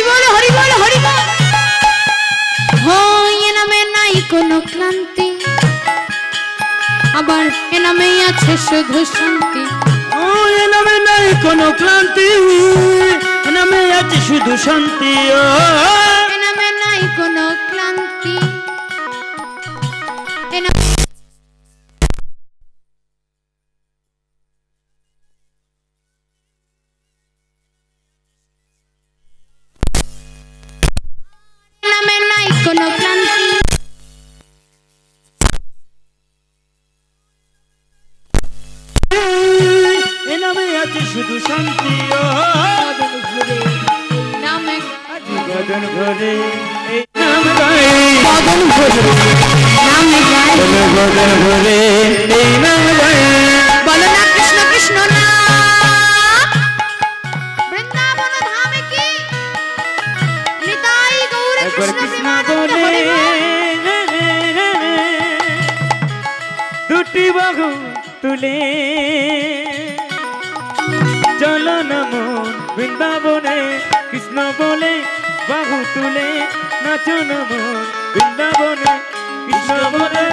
বল হরি বল হরি বল। এ নামে নাই কোনো ক্লান্তি, আবার এ নামে আছে শুধু শান্তি। এ নামে নাই কোনো ক্লান্তি, এ নামে আছে শুধু শান্তি। এ নামে নাই কোনো ক্লান্তি, এ নামে নাই কোনো ক্লান্তি, এ নামে আছে শুধু শান্তি। নামে বদন ভরে এই নাম গাই, বদন ভরে নামে গাই, বদন ভরে এই নাম গাই। বলো না কৃষ্ণ কৃষ্ণ না। বৃন্দাবন ধামে কি নিতাই গৌর একবার কৃষ্ণ কৃষ্ণ বলে দুটি বাহু তুলে চলো না মন বৃন্দাবনে। কৃষ্ণ বলে বাহু তুলে নাচো না মন বৃন্দাবনে। কৃষ্ণ বলে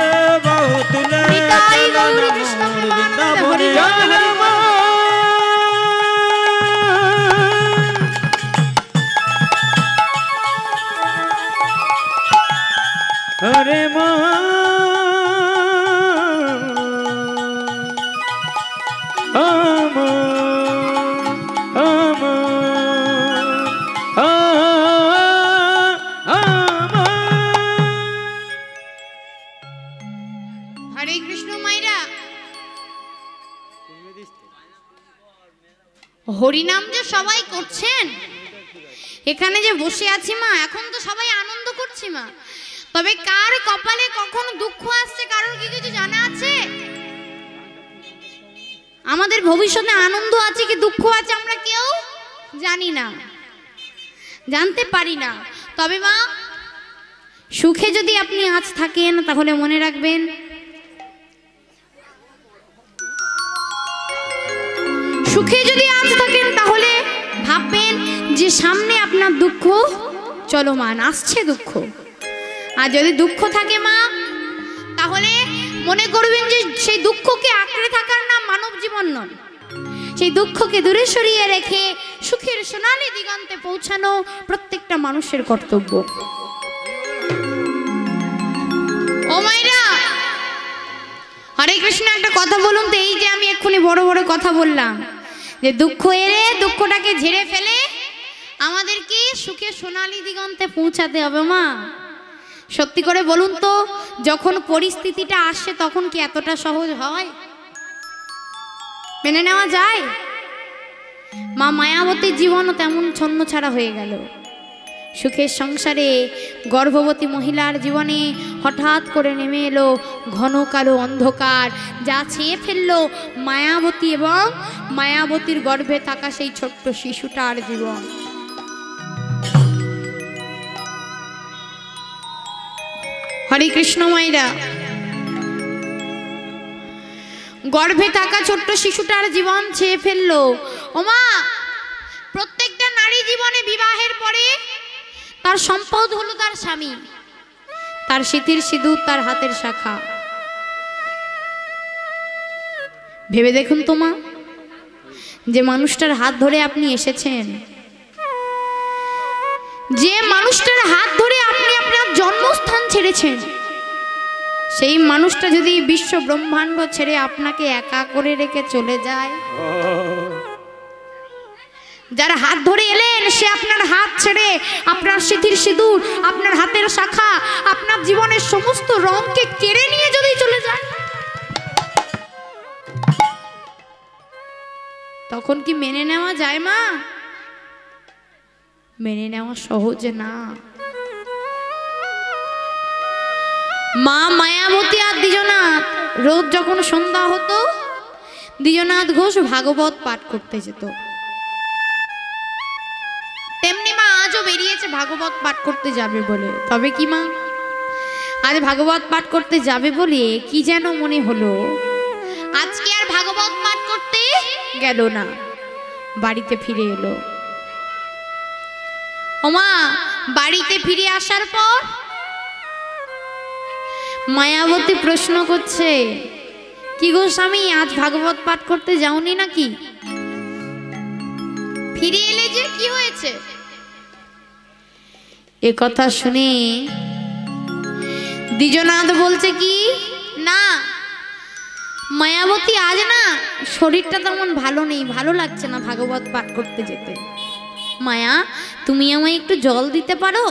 বাহু তুলে নিতাই চলো গৌর না কৃষ্ণ মন প্রেমানন্দে বৃন্দাবনে। হরে মা হরে কৃষ্ণ মাইরা হরিনাম যে সবাই করছেন, এখানে যে বসে আছি মা, এখন তো সবাই আনন্দ করছি মা। তবে কার কপালে কখন দুঃখ আসছে কারোর কি কিছু জানা আছে? আমাদের ভবিষ্যতে আনন্দ আছে কি দুঃখ আছে আমরা কেউ জানি না, জানতে পারি না। তবে মা, সুখে যদি আপনি আজ থাকেন তাহলে মনে রাখবেন সুখে যদি আজ থাকেন তাহলে ভাববেন যে সামনে আপনার দুঃখ চলমান, আসছে দুঃখ। আর যদি দুঃখ থাকে মা, তাহলে মনে করবেন যে সেই দুঃখকে আঁকড়ে থাকার নাম মানব জীবন নয়। সেই দুঃখকে দূরে সরিয়ে রেখে সুখের সোনালী দিগন্তে পৌঁছানো প্রত্যেকটা মানুষের কর্তব্য। ও মাইরা, হরে কৃষ্ণ, একটা কথা বলুন তো। এই যে আমি এক্ষুনি বড় বড় কথা বললাম যে দুঃখ এলে দুঃখটাকে ঝেড়ে ফেলে আমাদেরকে সুখের সোনালী দিগন্তে পৌঁছাতে হবে মা। সত্যি করে বলুন তো, যখন পরিস্থিতিটা আসে তখন কি এতটা সহজ হয়? মেনে নেওয়া যায়? মা মায়াবতীর জীবনও তেমন ছন্নছাড়া হয়ে গেল। সুখের সংসারে গর্ভবতী মহিলার জীবনে হঠাৎ করে নেমে এলো ঘন কালো অন্ধকার, যা ছেয়ে ফেললো মায়াবতী এবং মায়াবতীর গর্ভে থাকা সেই ছোট্ট শিশুটার জীবন। হরে কৃষ্ণ মাইরা, গর্ভে থাকা ছোট্ট শিশুটার জীবন ছেয়ে ফেললো। ওমা, প্রত্যেকটা নারী জীবনে বিবাহের পরে তার সম্পদ হলো তার স্বামী, তার সিঁথির সিঁদুর, তার হাতের শাখা। ভেবে দেখুন তো মা, যে মানুষটার হাত ধরে আপনি এসেছেন, যে মানুষটার হাত ধরে আপনি আপনার জন্মস্থান ছেড়েছেন, সেই মানুষটা যদি বিশ্ব ব্রহ্মাণ্ড ছেড়ে আপনাকে একা করে রেখে চলে যায়, যারা হাত ধরে এলেন সে আপনার হাত ছেড়ে আপনার সিঁথির সিঁদুর, আপনার হাতের শাখা, আপনার জীবনের সমস্ত রঙকে কেড়ে নিয়ে যদি চলে যায়, তখন কি মেনে নেওয়া যায় মা? মেনে নেওয়া সহজ না। মা মায়াবতী আর দ্বিজনাথ রোজ যখন সন্ধ্যা হতো, দ্বিজনাথ ঘোষ ভাগবত পাঠ করতে যেত। তেমনি মা আজও বেরিয়েছে ভাগবত পাঠ করতে যাবে বলে। তবে কি মা, আজ ভাগবত পাঠ করতে যাবে বলে কি যেন মনে হলো, আজকে আর ভাগবত পাঠ করতে গেল না, বাড়িতে ফিরে এলো। ওমা বাড়িতে ফিরে আসার পর মায়াবতী প্রশ্ন করছে, কি গো স্বামী, আজ ভাগবত পাঠ করতে যাওনি নাকি? ফিরে এলে যে, কি হয়েছে? এ কথা শুনে দ্বিজনাথ বলছে কি, না মায়াবতী আজ না শরীরটা তেমন ভালো নেই, ভালো লাগছে না ভাগবত পাঠ করতে যেতে। মায়া তুমি আমায় একটু জল দিতে পারো?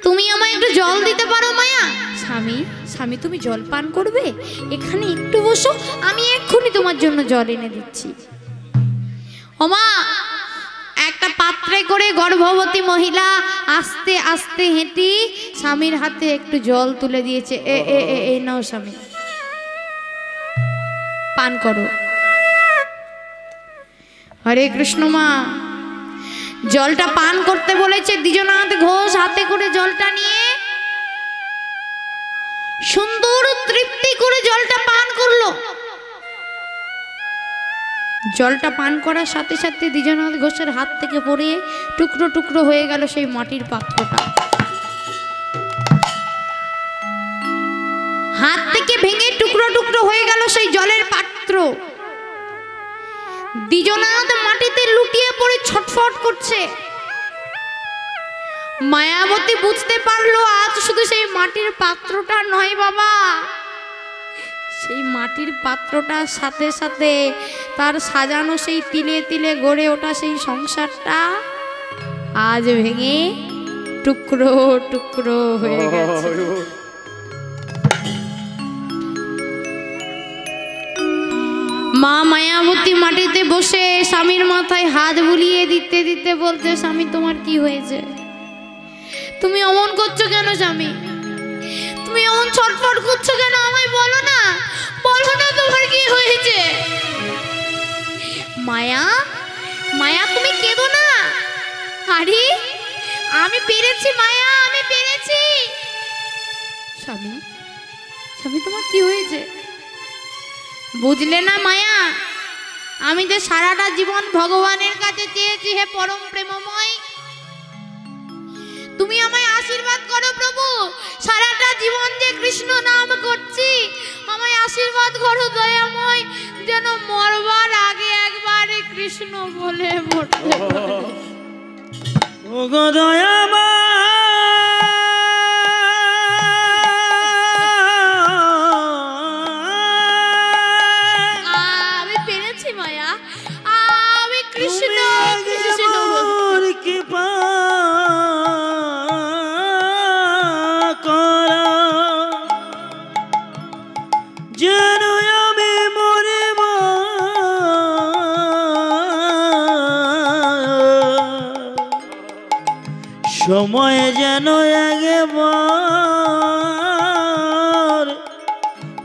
তুমি আমায় একটু জল দিতে পারো মায়া? স্বামী, স্বামী তুমি জল পান করবে? এখানে একটু বসো, আমি এক্ষুনি তোমার জন্য জল এনে দিচ্ছি। ওমা একটা পাত্রে করে গর্ভবতী মহিলা আস্তে আস্তে হেঁটে স্বামীর হাতে একটু জল তুলে দিয়েছে। এ নাও স্বামী, পান করো। হরে কৃষ্ণ। মা জলটা পান করতে বলেছে। দ্বিজনাথ ঘোষ হাতে করে জলটা নিয়ে সুন্দর তৃপ্তি করে জলটা পান করলো। জলটা পান করার সাথে সাথে দ্বিজনাথ ঘোষের হাত থেকে পড়ে টুকরো টুকরো হয়ে গেল সেই মাটির পাত্রটা। হাত থেকে ভেঙে টুকরো টুকরো হয়ে গেল সেই জলের পাত্র। দ্বিজনাথ মাটিতে লুটিয়ে পড়ে ছটফট করছে। মায়াবতী বুঝতে পারলো আজ শুধু সেই মাটির পাত্রটা নয় বাবা, সেই মাটির পাত্রটার সাথে সাথে তার সাজানো সেই তিলে তিলে গড়ে ওঠা সেই সংসারটা আজ ভেঙে টুকরো টুকরো হয়ে গেছে। মা মায়াবতী মাটিতে বসে স্বামীর মাথায় হাত বুলিয়ে দিতে দিতে বলতে, স্বামী তোমার কি হয়েছে? তুমি অমন করছো কেন স্বামী? তুমি অমন ছটফট করছো কেন? আমায় বলো না, বলো না তোমার কি হয়েছে? মায়া, মায়া তুমি কেঁদো না। আরে আমি পেরেছি মায়া, আমি পেরেছি। স্বামী, স্বামী তোমার কি হয়েছে? বুঝলে না মায়া, আমি যে সারাটা জীবন ভগবানের কাছে চেয়েছি, হে পরম প্রেমময় তুমি আমায় আশীর্বাদ করো প্রভু। সারাটা জীবন যে কৃষ্ণ নাম করছি, আমায় আশীর্বাদ করো দয়াময়, যেন মরবার আগে একবার কৃষ্ণ বলে মরতে পারি। ও গো দয়াময়, আমি পেরেছি মায়া, আমি কৃষ্ণ কৃষ্ণ কৃপা যেন আমি মরিব, সময় যেন একবার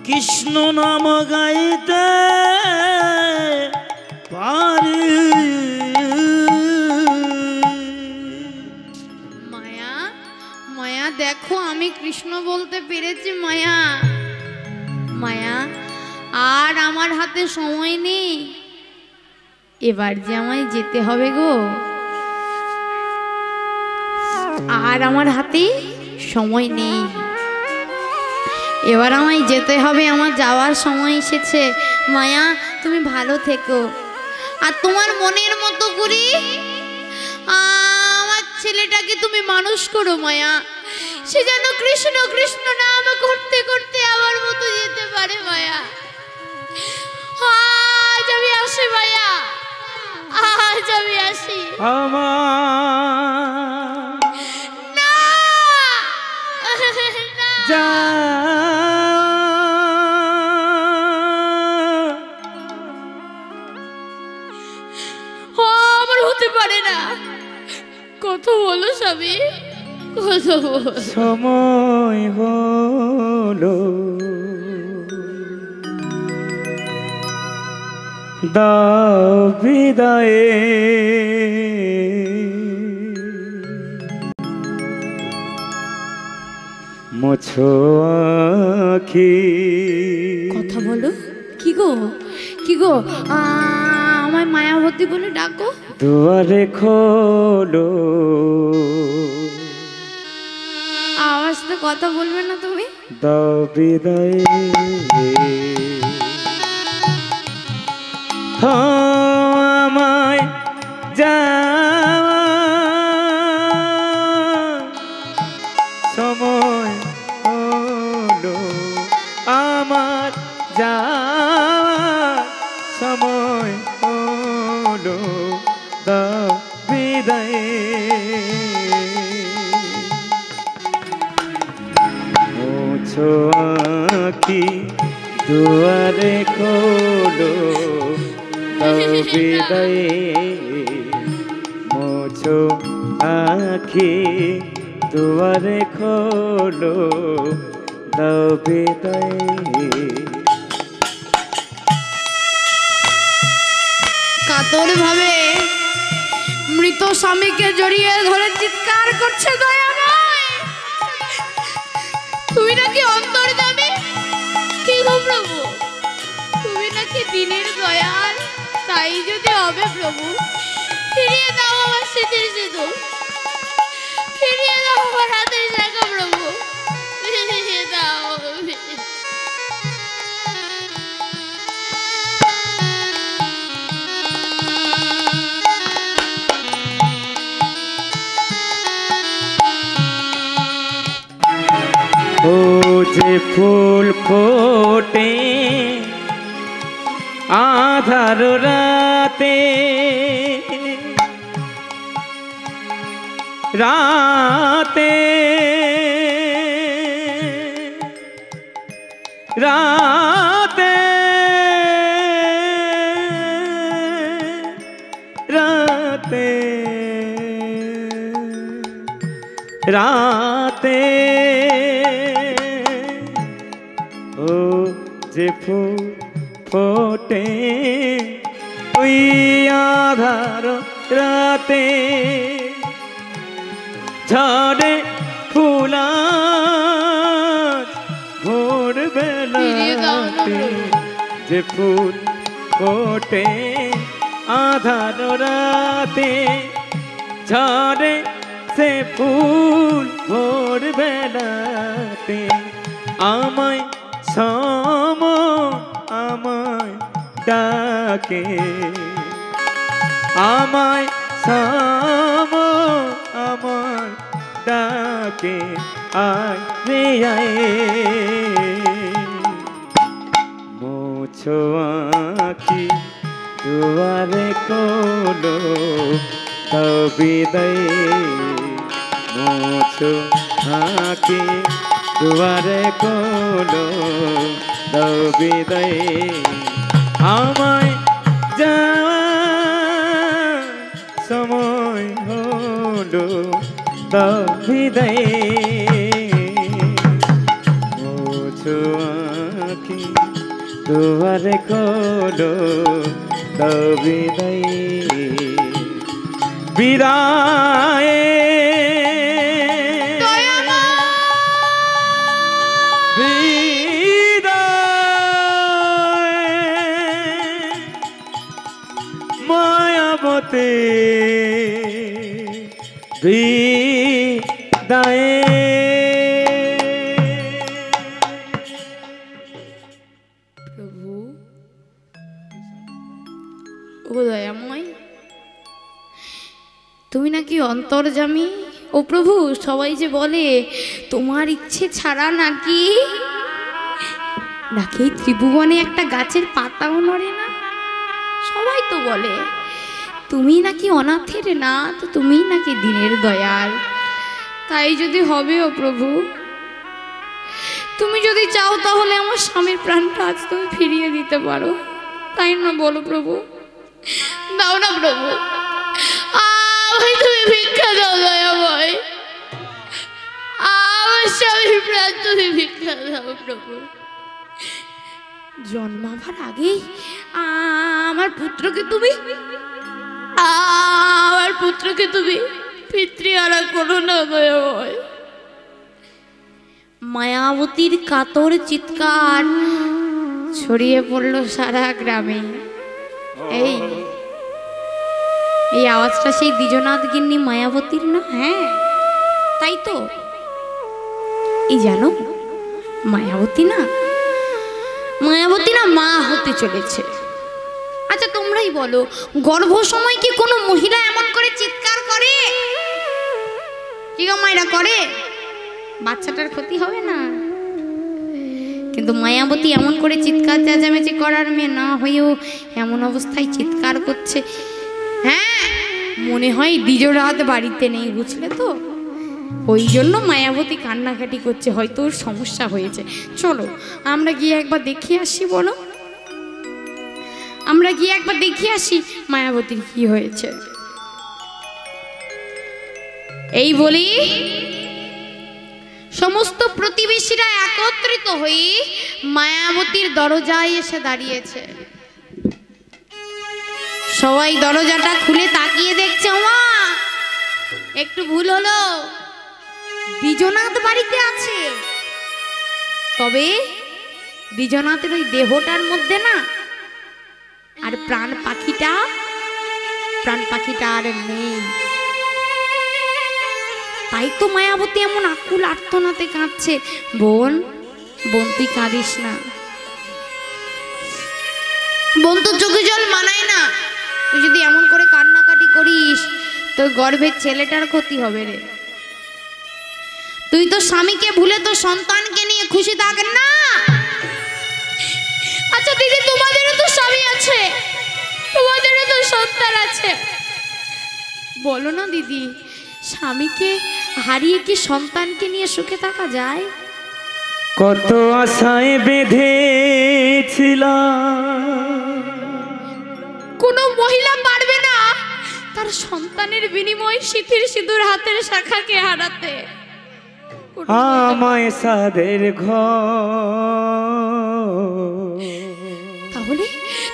কৃষ্ণ নাম গাইতে পারি। মায়া, মায়া দেখো আমি কৃষ্ণ বলতে পেরেছি মায়া। মায়া আর আমার হাতে সময় নেই, এবার যে আমায় যেতে হবে গো, আর আমার হাতে সময় নেই, এবার আমায় যেতে হবে, আমার যাওয়ার সময় এসেছে। মায়া তুমি ভালো থেকো, আর তোমার মনের মতো করে আমার ছেলেটাকে তুমি মানুষ করো মায়া, সে যেন কৃষ্ণ কৃষ্ণ নাম করতে করতে আমার মতো যেতে পারে মায়া। আজ আমি আসি মায়া, আজ আমি আসি। আমার না যা আমার হতে পারে না। কত বলো স্বামী, কত বলো। সময় হলো দাও বিদায়ে, মোছো আখি। কথা বলো কি গো, কি গো, আমায় মায়াবতী যদি বলে ডাকো। দুয়ারে খোলো। আওয়াজ তো কথা বলবে না তুমি? দাও বিদায় আমায় যাওয়া সময় হলো, আমার যাওয়া সময় হলো, দাও বিদায় মুছো আঁখি দুয়ারে খোলো, দাও বিদায় মুছো আঁখি দুয়ারে খোলো, দাও বিদায়। কাতর ভাবে মৃত স্বামীকে জড়িয়ে ধরে চিৎকার করছে, দয়াময় তুমি নাকি অন্তর যাবে? কি গো প্রভু, তুমি নাকি দিনের দয়াল? তাই যদি হবে প্রভু, ফিরিয়ে দাও আমার স্মৃতির সেতু, ফিরিয়ে দাও আমার হাতের শাখা প্রভু, ফিরিয়ে দাও। ও যে ফুল ফোটে আধার রাতে, রাতে রাতে রাতে রাতে ও যে ফুল ফোটে ওই আধার রাতে, ঝড়ে ফুলা ভোর বেলাতে, যে ফুল ফোটে আধার রাতে, ঝড়ে সে ফুল ভোর বেলাতে, আমায় সম আমায় ডাকে, আমায় সম আমায় ডাকে, আয় রে আয় মুছো আঁখি দুয়ারে খোলো, দাও বিদায় মুছো আঁখি দুয়ারে খোলো, দাও বিদায় আমায় যাওয়া সময় হলো, দাও বিদায় মুছো আঁখি দুয়ারে খোলো, দাও বিদায় বিদায়। মায়াবতে বিদায়। প্রভু ও দয়াময়, তুমি নাকি অন্তর্যামী? ও প্রভু, সবাই যে বলে তোমার ইচ্ছে ছাড়া নাকি নাকি ত্রিভুবনে একটা গাছের পাতাও নড়ে না। সবাই তো বলে তুমি নাকি অনাথের না, তো তুমি নাকি দিনের দয়াল। তাই যদি হবে ও প্রভু, তুমি যদি চাও তাহলে আমার স্বামীর প্রাণটা আজ তুমি ফিরিয়ে দিতে পারো, তাই না বলো প্রভু? দাও না প্রভু, আমায় তুমি ভিক্ষা দাও দয়াময়, আমার স্বামীর প্রাণ তুমি ভিক্ষা দাও প্রভু। জন্মাবার আগেই আমার পুত্রকে তুমি পিতৃহারা করো না দয়াময়। মায়াবতীর কাতর চিৎকার ছড়িয়ে পড়ল সারা গ্রামে। এই এই আওয়াজটা সেই দ্বিজনাথ গিন্নি মায়াবতীর না? হ্যাঁ তাই তো। এই জানো মায়াবতী না মা হতে চলেছে। আচ্ছা তোমরাই বলো, গর্ভ সময় কি কোনো মহিলা এমন করে চিৎকার করে? কি গো মায়েরা, করে? বাচ্চাটার ক্ষতি হবে না? কিন্তু মায়াবতী এমন করে চিৎকার চেঁচামেচি করার মেয়ে না হয়েও এমন অবস্থায় চিৎকার করছে। হ্যাঁ মনে হয় দ্বিজরাত বাড়িতে নেই, বুঝলে তো? ওই জন্য মায়াবতী কান্নাকাটি করছে, হয়তো ওর সমস্যা হয়েছে। চলো আমরা গিয়ে একবার দেখিয়ে আসি। বলো আমরা গিয়ে একবার দেখিয়ে আসি মায়াবতীর কি হয়েছে। এই বলি সমস্ত প্রতিবেশীরা একত্রিত হয়ে মায়াবতীর দরজায় এসে দাঁড়িয়েছে। সবাই দরজাটা খুলে তাকিয়ে দেখছে, মা একটু ভুল হলো, দ্বিজনাথ বাড়িতে আছে। তবে দ্বিজনাথের ওই দেহটার মধ্যে না আর প্রাণ পাখিটা আর নেই। তাই তো মায়াবতী এমন আকুল আর্তনাতে কাঁদছে। বোন তুই কাঁদিস না, বোন তোর চোখে জল মানায় না। তুই যদি এমন করে কান্নাকাটি করিস তোর গর্ভের ছেলেটার ক্ষতি হবে রে। তুই তো স্বামীকে ভুলে তো সন্তানকে নিয়ে খুশি থাকেন না। আচ্ছা দিদি, তোমাদেরও তো স্বামী আছে, তোমাদেরও তো সন্তান আছে। বলো না দিদি, স্বামীকে হারিয়ে কি সন্তানকে নিয়ে সুখে থাকা যায়? কত আশায় বেঁধেছিলাম, কোনো মহিলা পারবে না তার সন্তানের বিনিময়ে সিঁথির সিঁদুর হাতের শাখাকে হারাতে। আমায় সাদের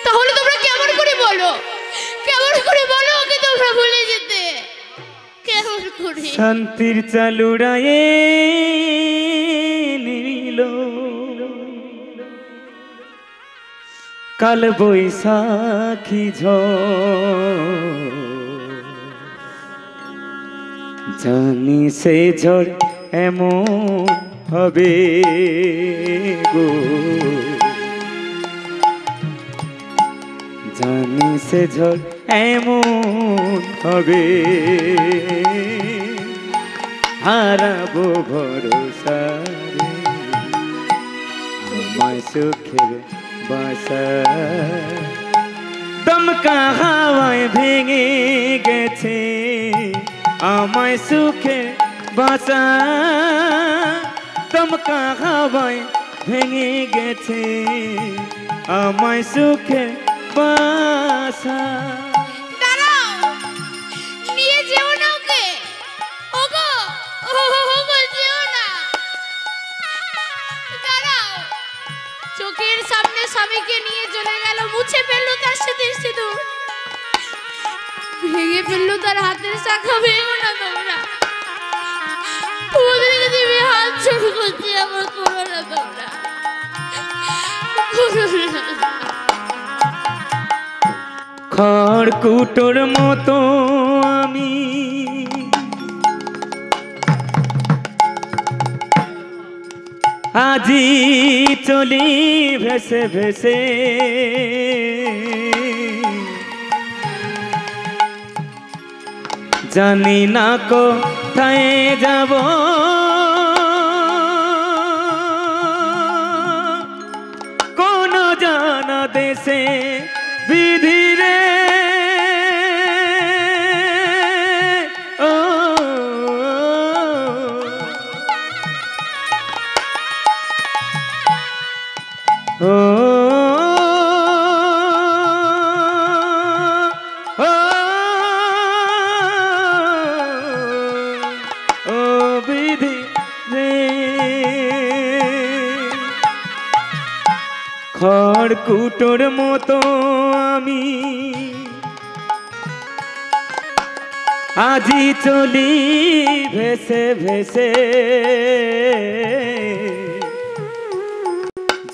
তাহলে তোমরা কেমন করে বলো ওকে তোমরা ভুলে যেতে? কেমন করে? শান্তির চালুড়ায়ে নিল কাল বৈশাখী ঝড়, জানি সে ঝড় এমন হবে গো, জানি সে ঝড় এমন হবে, হারাবো ভরসা রে আমায় সুখের বাসা। দমকা হাওয়ায় ভেঙে গেছে আমায় সুখে বাসা, দমকা হাওয়ায় ভেঙে গেছে আমায় সুখে বাসা। নিয়ে যেও না ওকে, ওগো যেও না। দাঁড়াও, চোখের সামনে স্বামীকে নিয়ে চলে গেল, মুছে ফেললো তার সিঁথির সিঁদুর, ভেঙে ফেললো তার হাতের শাখা। ভেঙো না তোমরা, তোমাদেরকে তুমি হাত জোড় করছি, আমার করো না তোমরা, খড়কুটোর মতো আমি আজি চলি ভেসে ভেসে, জানি না কোথায় যাব, কোন জানা দেশে বিধিরে ও, ও বিধি রে, খড়কুটোর মতো আমি আজি চলি ভেসে ভেসে,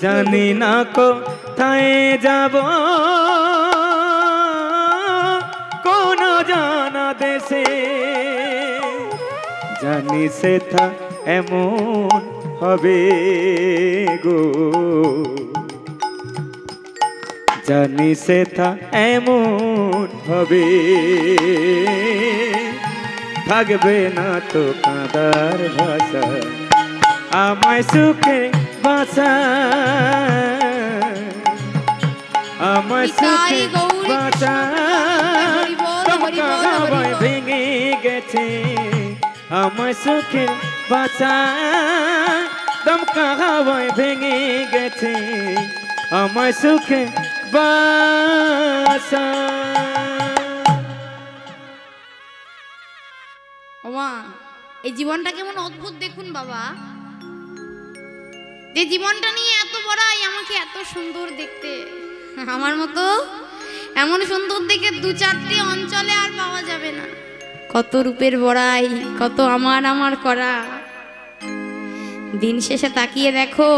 জানি না কোথায় যাব, কোন দেশে জানি সেথা এমন হবে গো, জানি সেথা এমন হবে, থাকবে না তো কাঁদার ভাষা, আমায় সুখে বাঁচা, আমায় সুখে বাঁচা। দমকা হাওয়ায় ভেঙে গেছে আমায় সুখে বাঁচা, দমকা হাওয়ায় ভেঙে গেছে আমায় সুখে বাঁচা। ওমা, এই জীবনটা কেমন অদ্ভুত দেখুন বাবা, যে জীবনটা নিয়ে এত বড়াই, আমাকে এত সুন্দর দেখতে, আমার মতো এমন সুন্দর দেখে দু চারটি অঞ্চলে আর পাওয়া যাবে না। কত রূপের বড়াই, কত আমার আমার করা। দিন শেষে তাকিয়ে দেখো,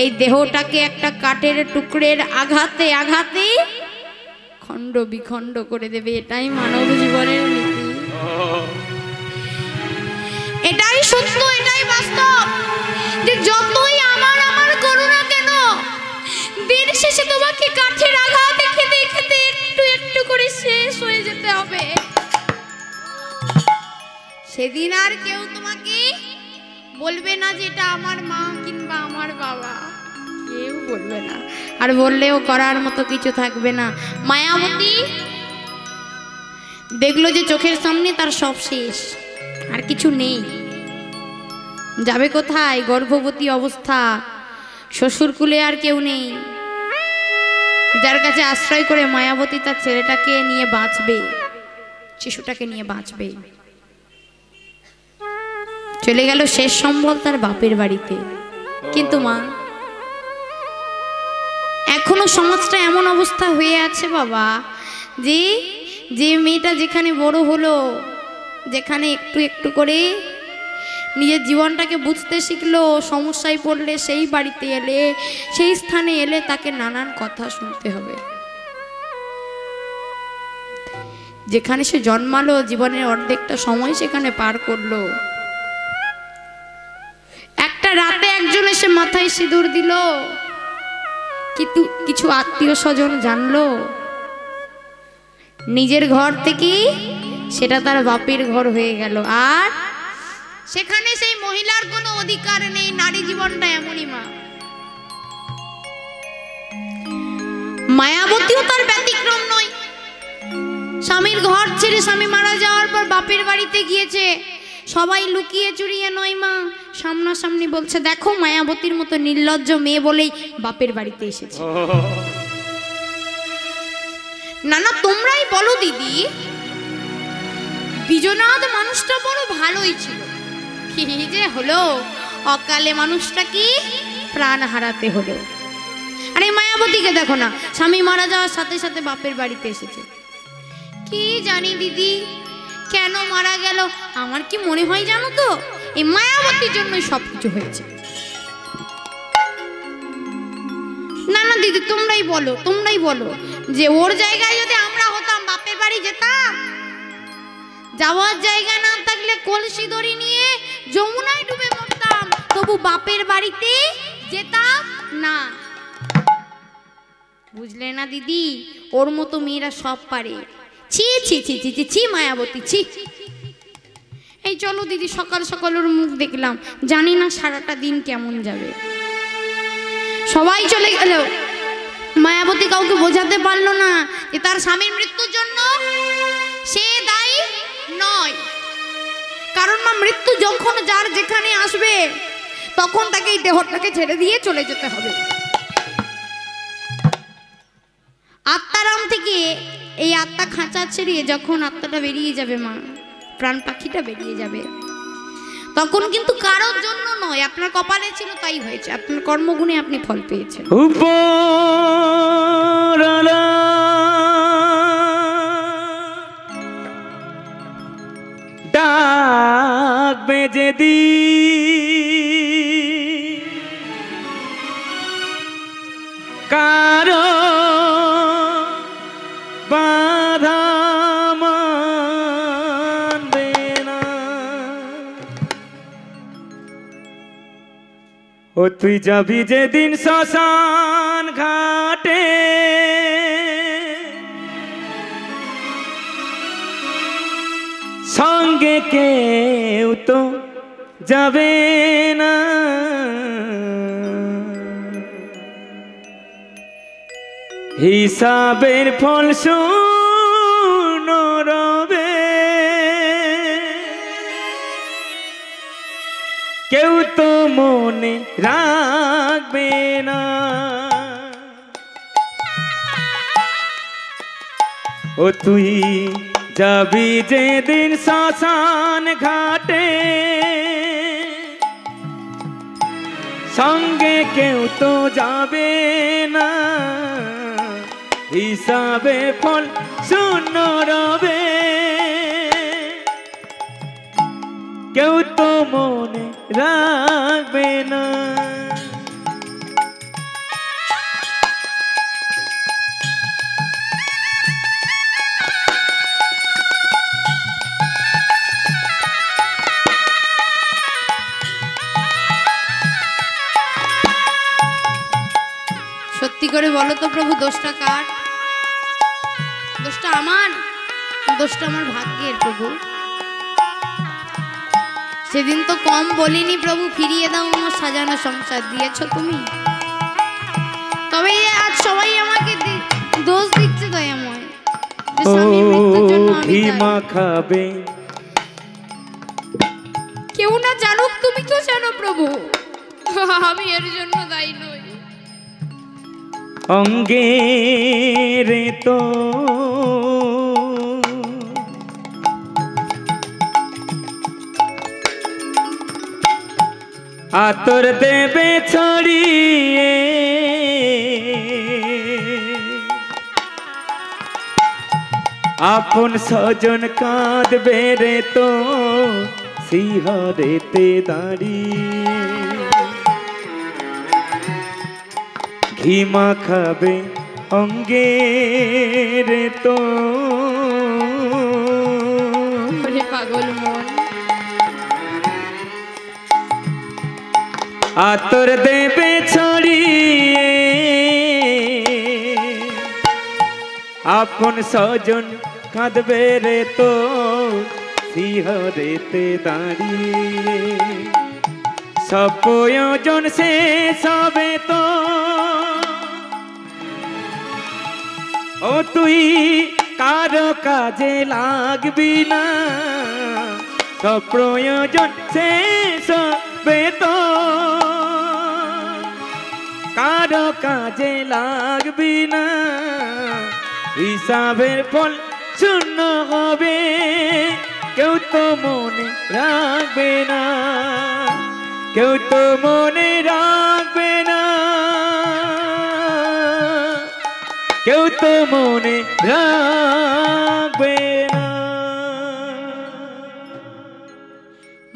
এই দেহটাকে একটা কাঠের টুকরের আঘাতে আঘাতে খণ্ড বিখণ্ড করে দেবে। এটাই মানব জীবনের নীতি, এটাই সত্য, এটাই বাস্তব, যে যতই আমার আমার করো না কেন, দিন শেষে তোমাকে কাঠের আঘাত খেতে খেতে একটু একটু করে শেষ হয়ে যেতে হবে। সেদিন আর কেউ তোমাকে বলবে না যে এটা আমার মা কিংবা আমার বাবা, কেউ বলবে না, আর বললেও করার মতো কিছু থাকবে না। মায়াবতী দেখলো যে চোখের সামনে তার সব শেষ, আর কিছু নেই, যাবে কোথায়? গর্ভবতী অবস্থা, শ্বশুরকুলে আর কেউ নেই, যার কাছে আশ্রয় করে মায়াবতী তার ছেলেটাকে নিয়ে বাঁচবে, শিশুটাকে নিয়ে বাঁচবে। চলে গেল শেষ সম্বল তার বাপের বাড়িতে। কিন্তু মা, এখনো সমাজটা এমন অবস্থা হয়ে আছে বাবা, যে যে মেয়েটা যেখানে বড় হলো, যেখানে একটু একটু করে নিজের জীবনটাকে বুঝতে শিখলো, সমস্যায় পড়লে সেই বাড়িতে এলে, সেই স্থানে এলে তাকে নানান কথা শুনতে হবে। যেখানে সে জন্মালো, জীবনের অর্ধেকটা সময় সেখানে পার করলো, একটা রাতে একজন এসে মাথায় সিঁদুর দিল, কিন্তু কিছু আত্মীয় স্বজন জানলো, নিজের ঘর থেকে সেটা তার বাপের ঘর হয়ে গেল, আর সেখানে সেই মহিলার কোনো অধিকার নেই। নারী জীবনটা এমনই মা। মায়াবতীও তার ব্যতিক্রম নয়। স্বামীর ঘর ছেড়ে স্বামী মারা যাওয়ার পর বাপের বাড়িতে গিয়েছে, সবাই লুকিয়ে চুরিয়ে নয় মা, সামনাসামনি বলছে, দেখো মায়াবতীর মতো নির্লজ্জ মেয়ে বলেই বাপের বাড়িতে এসেছে। না না, তোমরাই বলো দিদি, বিজনাথ মানুষটা বড় ভালোই ছিল, কি যে হলো, অকালে মানুষটা কি প্রাণ হারাতে হলো। আরে মায়াবতীকে দেখো না, স্বামী মারা যাওয়ার সাথে সাথে বাপের বাড়িতে এসেছে। কি জানি দিদি কেন মারা গেল, আমার কি মনে হয় জানো তো, এই মায়াবতীর জন্যই সবকিছু হয়েছে। না না দিদি, তোমরাই বলো, তোমরাই বলো, যে ওর জায়গায় যদি আমরা হতাম বাপের বাড়ি যেতাম? যাওয়ার জায়গা না থাকলে কলসি দড়ি নিয়ে যমুনায় ডুবে মরতাম, তবু বাপের বাড়িতে যেতাম না। বুঝলে না দিদি, ওর মতো মেয়েরা সব পারে। ছি ছি ছি ছি ছি ছি মায়াবতী, ছি। এই চলো দিদি, সকাল সকাল ওর মুখ দেখলাম, জানি না সারাটা দিন কেমন যাবে। সবাই চলে গেল, মায়াবতী কাউকে বোঝাতে পারলো না যে তার স্বামীর মৃত্যুর জন্য সে দায়ী নয়। কারণ মা, মৃত্যু যখন যার যেখানে আসবে, তখন তাকে এই দেহটাকে ছেড়ে দিয়ে চলে যেতে হবে। আত্মারাম থেকে এই আত্মা খাঁচা ছেড়িয়ে যখন আত্মাটা বেরিয়ে যাবে মা, প্রাণ পাখিটা বেরিয়ে যাবে, তখন কিন্তু কারোর জন্য নয়, আপনার কপালে ছিল তাই হয়েছে, আপনার কর্মগুণে আপনি ফল পেয়েছেন। ডাকবে যেদি কারো বাধা ও তুই যাবি যেদিন শ্মশান ঘাটে, সঙ্গে কেউ তো যাবে না, হিসাবের ফল শূন্য রবে, কেউ তো মনে রাখবে না। ও তুই যাবি যেদিন শ্মশান ঘাটে, সঙ্গে কেউ তো যাবে না, হিসাবে ফল শূন্য রবে, কেউ তো মনে রাখবে না। সত্যি করে বলো তো প্রভু, দোষটা কার? দোষটা আমার? দোষটা আমার ভাগ্যের প্রভু। সেদিন তো কম বলিনি প্রভু, ফিরিয়ে দাও আমার সাজানো সংসার, দিয়েছো তুমি। তবে আজ সবাই আমাকে দোষ দিচ্ছে দয়াময়, যে স্বামীর মৃত্যুর জন্য আমি খাবে। কেউ না জানুক, তুমি তো জানো প্রভু, আমি এর জন্য দায়ী নই। অঙ্গে রে তো আতর দেবে ছড়িয়ে, আপন স্বজন কাঁদবে রে তো শিহরেতে দাঁড়িয়ে, ঘি মাখাবে অঙ্গে রে তো পাগল মন, আতর দেবে ছড়িয়ে, আপন স্বজন কাঁদবে রে তো শিহরেতে দাঁড়িয়ে, সব প্রয়োজন শেষ হবে তো, ও তুই কারো কাজে লাগবি না, সব প্রয়োজন শেষ হবে তো, কারো কাজে লাগবি না, হিসাবের ফল শূন্য হবে, কেউ তো মনে রাখবে না, কেউ তো মনে রাখবে না, কেউ তো মনে রাখবে না।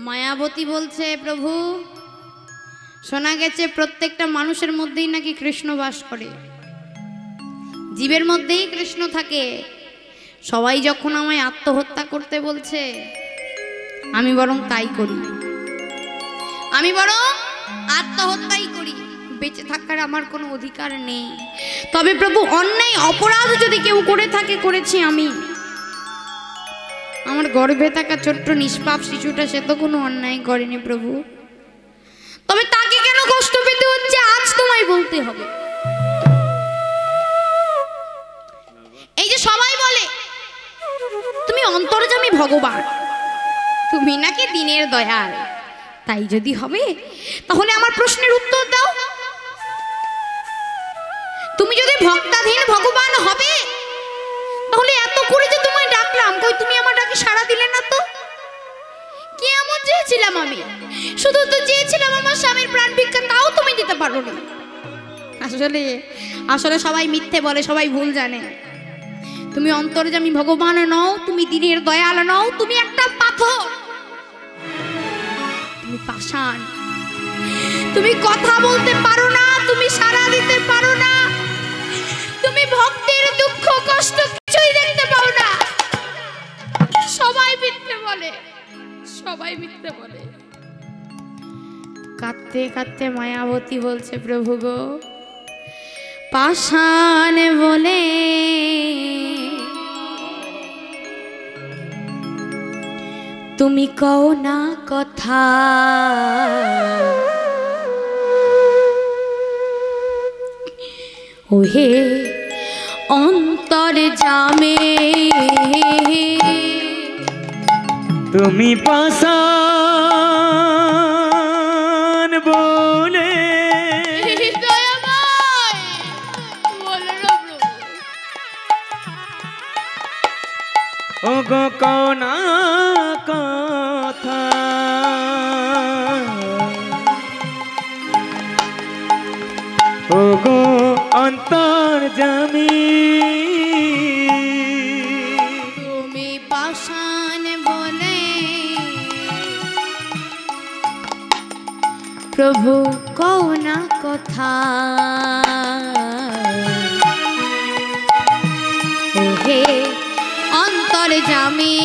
মায়াবতী বলছে প্রভু, শোনা গেছে প্রত্যেকটা মানুষের মধ্যেই নাকি কৃষ্ণ বাস করে, জীবের মধ্যেই কৃষ্ণ থাকে। সবাই যখন আমায় আত্মহত্যা করতে বলছে, আমি বরং তাই করি, আমি বরং আত্মহত্যাই করি, বেঁচে থাকার আমার কোনো অধিকার নেই। তবে প্রভু, অন্যায় অপরাধ যদি কেউ করে থাকে, করেছি আমি। আমার গর্ভে থাকা ছোট্ট নিষ্পাপ শিশুটা, সে তো কোনো অন্যায় করেনি প্রভু, তবে তাকে কেন কষ্ট পেতে হচ্ছে আজ তোমায় বলতে হবে। এই যে সবাই বলে তুমি অন্তর্যামী ভগবান, তুমি নাকি দিনের দয়াল, তাই যদি হবে তাহলে আমার প্রশ্নের উত্তর দাও। তুমি যদি ভক্তাধীন ভগবান হবে, তাহলে এত করে যে তোমায় ডাকলাম, কই তুমি আমার ডাকে সাড়া দিলে না তো? কি এমন চেয়েছিলাম আমি? শুধু তো চেয়েছিলাম আমার স্বামীর প্রাণ ভিক্ষা, তাও তুমি দিতে পারো না। আসলে আসলে সবাই মিথ্যে বলে, সবাই ভুল জানে। তুমি অন্তর্যামী ভগবান নও, তুমি দিনের দয়াল নও, তুমি একটা পাথর, তুমি পাষাণ, তুমি কথা বলতে পারো না, তুমি সাড়া দিতে পারো না, তুমি ভক্তির দুঃখ কষ্ট কিছুই দেখতে পাও না। সবাই মিথ্যে বলে, সবাই মিথ্যে বলে। কাঁদতে কাঁদতে মায়াবতী বলছে, প্রভু গো পাষাণ বলে তুমি কও না কথা, ওহে অন্তরে জামে তুমি পাষাণ বলে ও গো কও না কথা, ও গো অন্তর জামি তুমি পাষাণ বলে প্রভু কও না কথা, হে অন্তর জামি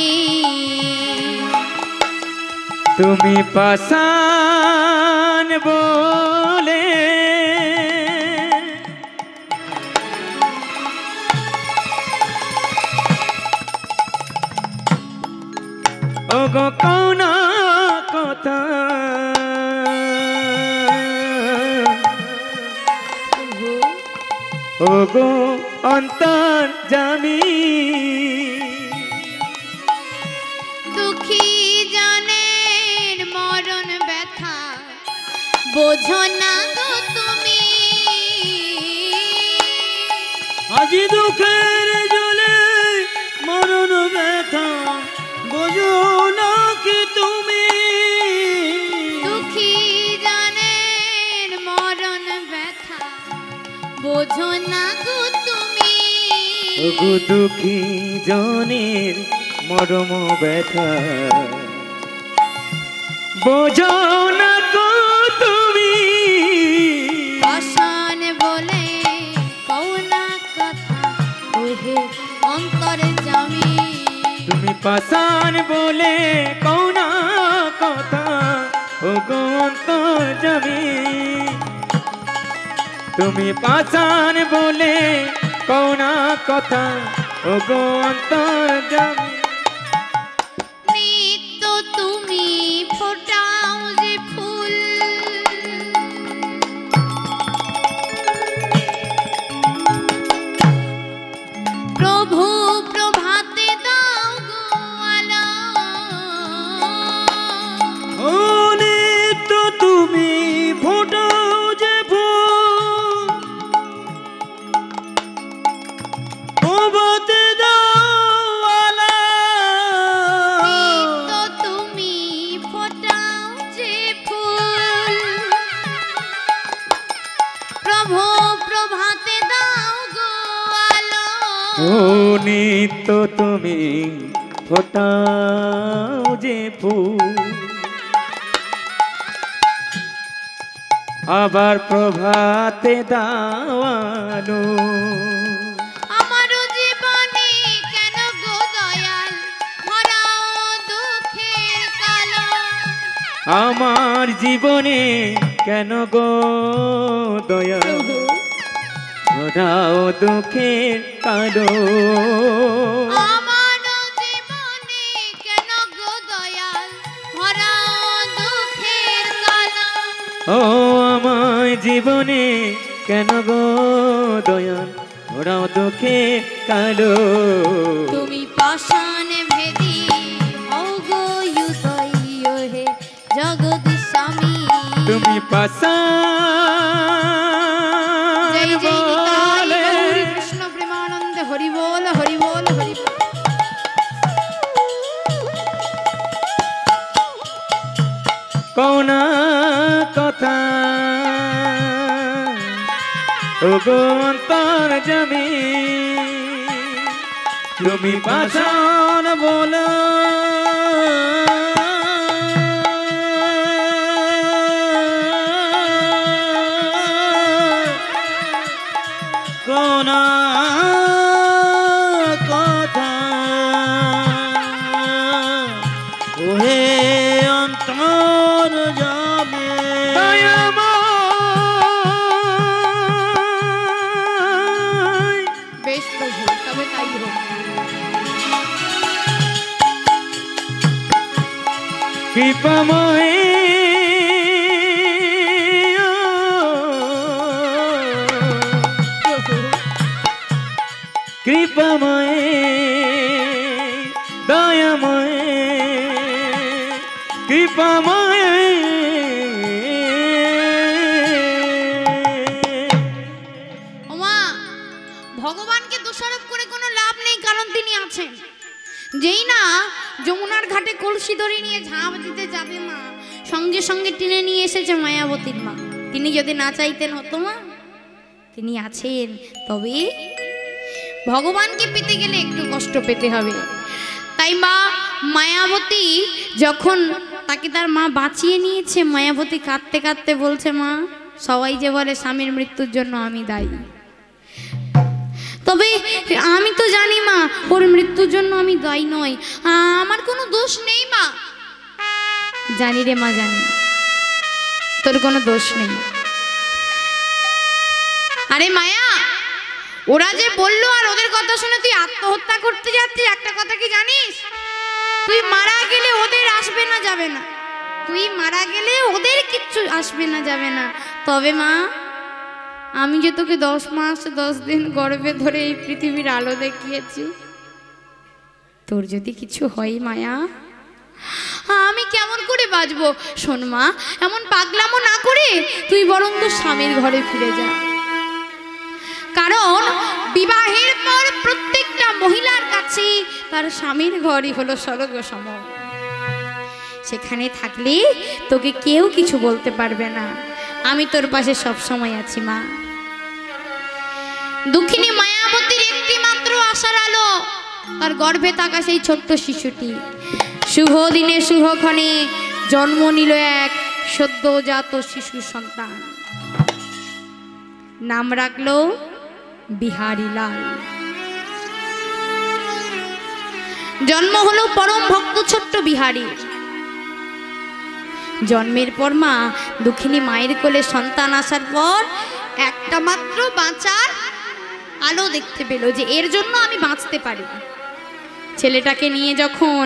তুমি পাষাণ বলে ও গো কও না কথা, ও গো অন্তর জামি দুঃখী জনের মরণ ব্যথা বোঝো না গো তুমি, আজি দুঃখের জলে মরণ ব্যথা বোঝো না কি তুমি, দুঃখী জনের মরণ ব্যথা বোঝো না গো তুমি, ও গো দুঃখী জনের মরম ব্যথা বোঝো না গো তুমি, পাষাণ বলে কও না কথা, ওহে অন্তরে জামি তুমি পাষাণ বলে কও না কথা, ও গো অন্তর জামি তুমি পাষাণ বলে কও না কথা, ও গো অন্তর জামি নিত্য তুমি ফোটাও যে ফুল, প্রভু প্রভাতে দাও গো আলো, ও নিত্য তুমি ফোটাও যে ফুল, প্রভাতে দাও আলো, নিত্য তুমি ফোটাও যে ফুল, প্রভু প্রভাতে দাও গো আলো, ও নিত্য তুমি ফোটাও যে ফুল, আবার প্রভাতে দাও আলো, আমার জীবনে কেন গো দয়াল ভরাও দুঃখের কালো, আমার জীবনে কেন গো দয়া ভরাও দুঃখের কালো, আমার জীবনে কেন গো দয়াল ভরাও দুঃখের কালো, ও আমার জীবনে কেন গো দয়াল ভরাও দুঃখের কালো, তুমি পাষাণ ভেদি হও গো উদয় হে জগৎ স্বামী, তুমি পাষাণ জয় জয় নিতাই বলে গৌরী কৃষ্ণ প্রেমানন্দ হরি বল হরি বল হরি বল। কও না কথা, ও গো অন্তর জামি তুমি পাষাণ বলো, কও না কথা, ওহে অন্তর জামি কৃপাময় কৃপাময় দয়াময় কৃপাময় ওমা ভগবানকে দোষারোপ করে কোনো লাভ নেই, কারণ তিনি আছেন। যেই না যমুনার ঘাটে কলসি ধরে নিয়ে ঝাঁপ দিতে যাবে মা, সঙ্গে সঙ্গে টেনে নিয়ে এসেছে মায়াবতীর মা। তিনি যদি না চাইতেন হতো মা, তিনি আছেন। তবে ভগবানকে পেতে গেলে একটু কষ্ট পেতে হবে। তাই মা মায়াবতী যখন তাকে তার মা বাঁচিয়ে নিয়েছে, মায়াবতী কাঁদতে কাঁদতে বলছে, মা সবাই যে বলে স্বামীর মৃত্যুর জন্য আমি দায়ী, তবে আমি তো জানি মা ওর মৃত্যুর জন্য আমি দায়ী নই, আমার কোনো দোষ নেই মা। জানি রে মা, জানি তোর কোনো দোষ নেই। আরে মায়া, ওরা যে বললো আর ওদের কথা শুনে তুই আত্মহত্যা করতে যাচ্ছিস, একটা কথা কি জানিস? তুই মারা গেলে ওদের আসবে না যাবে না, তুই মারা গেলে ওদের কিচ্ছু আসবে না যাবে না। তবে মা, আমি যে তোকে 10 মাস 10 দিন গর্ভে ধরে এই পৃথিবীর আলো দেখিয়েছি, তোর যদি কিছু হয় মায়া, আমি কেমন করে বাঁচবো? শোন মা, এমন পাগলামো না করে তুই বরং তোর স্বামীর ঘরে ফিরে যা। কারণ বিবাহের পর প্রত্যেকটা মহিলার কাছে তার স্বামীর ঘরই হলো স্বর্গ সম। সেখানে থাকলে তোকে কেউ কিছু বলতে পারবে না, আমি তোর পাশে সব সময় আছি মা। দুঃখিনী মায়াবতীর একটি মাত্র আশার আলো তার গর্ভে থাকা সেই ছোট্ট শিশুটি। শুভ দিনে শুভক্ষণে জন্ম নিল এক সদ্যজাত শিশু সন্তান, নাম রাখলো বিহারী লাল। জন্ম হলো পরম ভক্ত ছোট্ট বিহারী। জন্মের পর মা দুঃখিনী মায়ের কোলে সন্তান আসার পর একটা মাত্র বাঁচার আলো দেখতে পেল, যে এর জন্য আমি বাঁচতে পারি। ছেলেটাকে নিয়ে যখন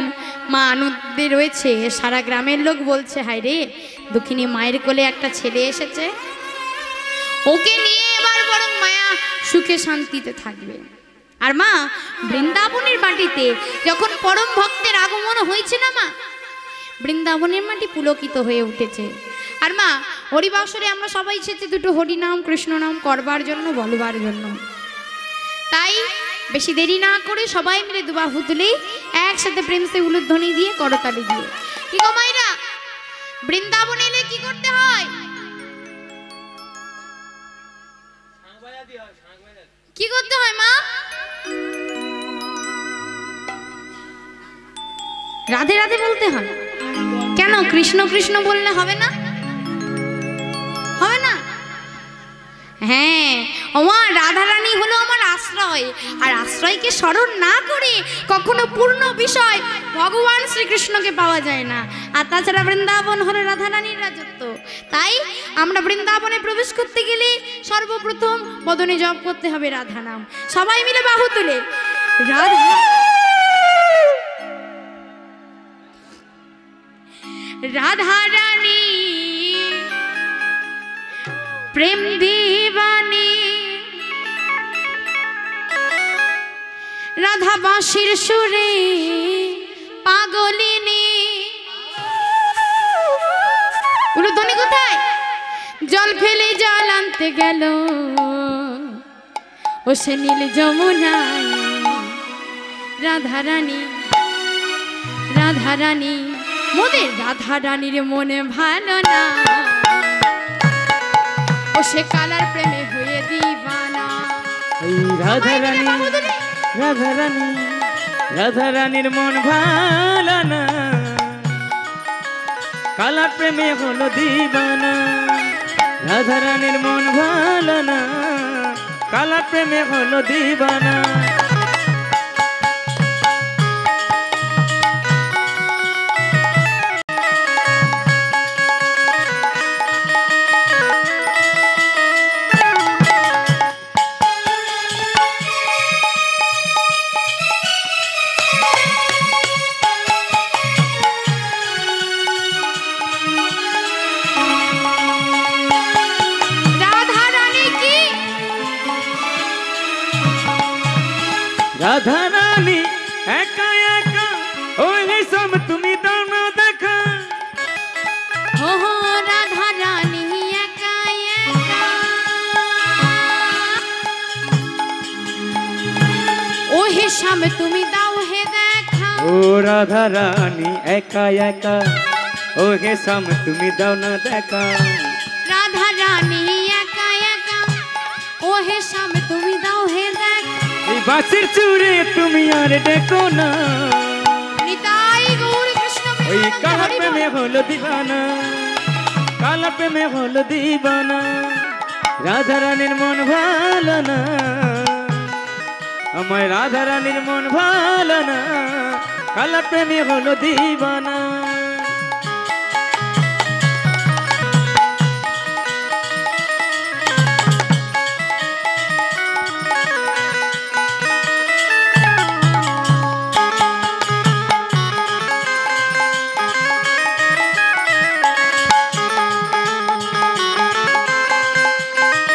মা আনন্দে রয়েছে, সারা গ্রামের লোক বলছে, হায় রে দুঃখিনী মায়ের কোলে একটা ছেলে এসেছে, ওকে নিয়ে এবার বরং মায়া সুখে শান্তিতে থাকবে। আর মা বৃন্দাবনের মাটিতে যখন পরম ভক্তের আগমন হয়েছে না মা, বৃন্দাবনের মাটি পুলকিত হয়ে উঠেছে। আর মা হরিবাসরে আমরা সবাই এসেছি দুটো হরিনাম কৃষ্ণ নাম করবার জন্য, বলবার জন্য। তাই বেশি দেরি না করে সবাই মিলে দুবাহু তুলে একসাথে প্রেম সে উলুধ্বনি দিয়ে করতালি দিয়ে, কি গো মায়েরা, বৃন্দাবন এলে কি করতে হয়? কি করতে হয় মা? রাধে রাধে বলতে হয়। কেন কৃষ্ণ কৃষ্ণ বললে হবে না? হবে না? হ্যাঁ, আমার রাধারানী হলো আমার আশ্রয়, আর আশ্রয়কে স্মরণ না করে কখনো পূর্ণ বিষয় ভগবান শ্রীকৃষ্ণকে পাওয়া যায় না। আর তাছাড়া বৃন্দাবন হলো রাধারানীর রাজত্ব। তাই আমরা বৃন্দাবনে প্রবেশ করতে গেলে সর্বপ্রথম বদনে জপ করতে হবে রাধা নাম। সবাই মিলে বাহু তুলে রাধা রাধারানী প্রেম দিবানী, রাধা বাঁশির সুরে পাগলিনী। উলুধ্বনি কোথায়? জল ফেলে জল আনতে গেল ও সে নীল যমুনায়, রাধারানী রাধারানী মোদের রাধারানীর মনে ভালো না, ও সে কালার প্রেমে হয়ে দিবানা। রাধারানী রাধারানী রাধারানীর মন ভালো না, কালার প্রেমে হলো দিবানা। রাধারানীর মন ভালো না, কালার প্রেমে হলো দিবানা। ও রাধা রানী একা একা, ও হে শ্যাম তুমি দাও না দেখা। রাধা রানী একা একা, ও হে শ্যাম তুমি দাও হে দেখা। এই বাঁশির চূড়ে তুমি আর দেখো না, নিতাই গৌর কৃষ্ণ ওই কালা প্রেমে হলো দিবানা, কালা প্রেমে হলো দিবানা। রাধা রানীর মন ভালো না, আমায় রাধা রানীর মন ভালো না, কালা প্রেমে হলো দিবানা।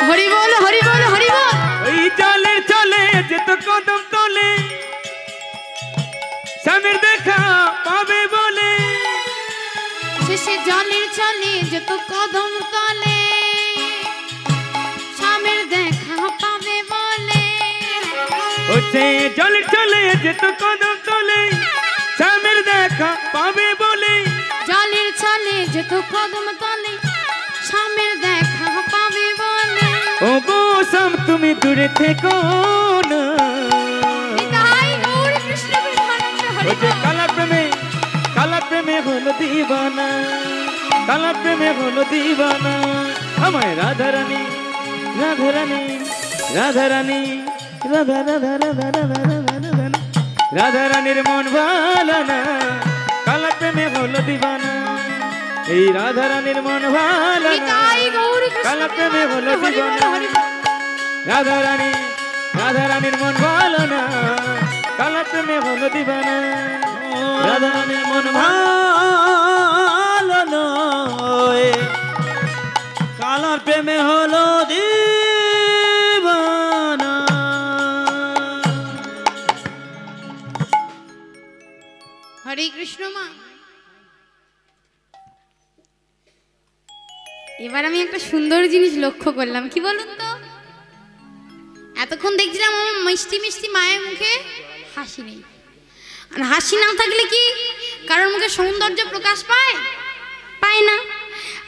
হরি বল হরি বল হরি বল। ওই চলে চলে যেত কদম তলে, স্বামীর দেখা পাবে বলে। শেষে জলের চলে যত কদম তলে, স্বামীর দেখা পাবে বলে। ও সে জলে চলে যেত কদম তলে, স্বামীর দেখা পাবে বলে। জলের চলে যত কদম তলে, স্বামীর দেখা পাবে বলে। ও গো শ্যাম তুমি দূরে থেকো না, নিতাই গৌর কৃষ্ণ প্রেমানন্দ ও হরি যে বল। কালা প্রেমে হলো দিবানা, কালা প্রেমে হলো দিবানা। আমায় রাধা রানী রাধা রানী রাধা রানী রাধা রাধা রাধা রাধা রাধা রাধা, রাধা রানীর মন ভালো না, কালা প্রেমে হলো দিবানা। এই রাধা রানীর মন ভালো না, নিতাই গৌর কৃষ্ণ কালা প্রেমে হলো হরি বল দিবানা। হরি বল। রাধা রানীর মন ভালো না, কালা প্রেমে হলো দিবানা। রাধা রানীর মন ভালো নয়, কালার প্রেমে হলো দিবানা। হরে কৃষ্ণ মা। এবার আমি একটা সুন্দর জিনিস লক্ষ্য করলাম, কি বলুন তো? এতক্ষণ দেখছিলাম আমার মিষ্টি মিষ্টি মায়ের মুখে হাসি নেই। আর হাসি না থাকলে কি কারোর মুখে সৌন্দর্য প্রকাশ পায়? পায় না।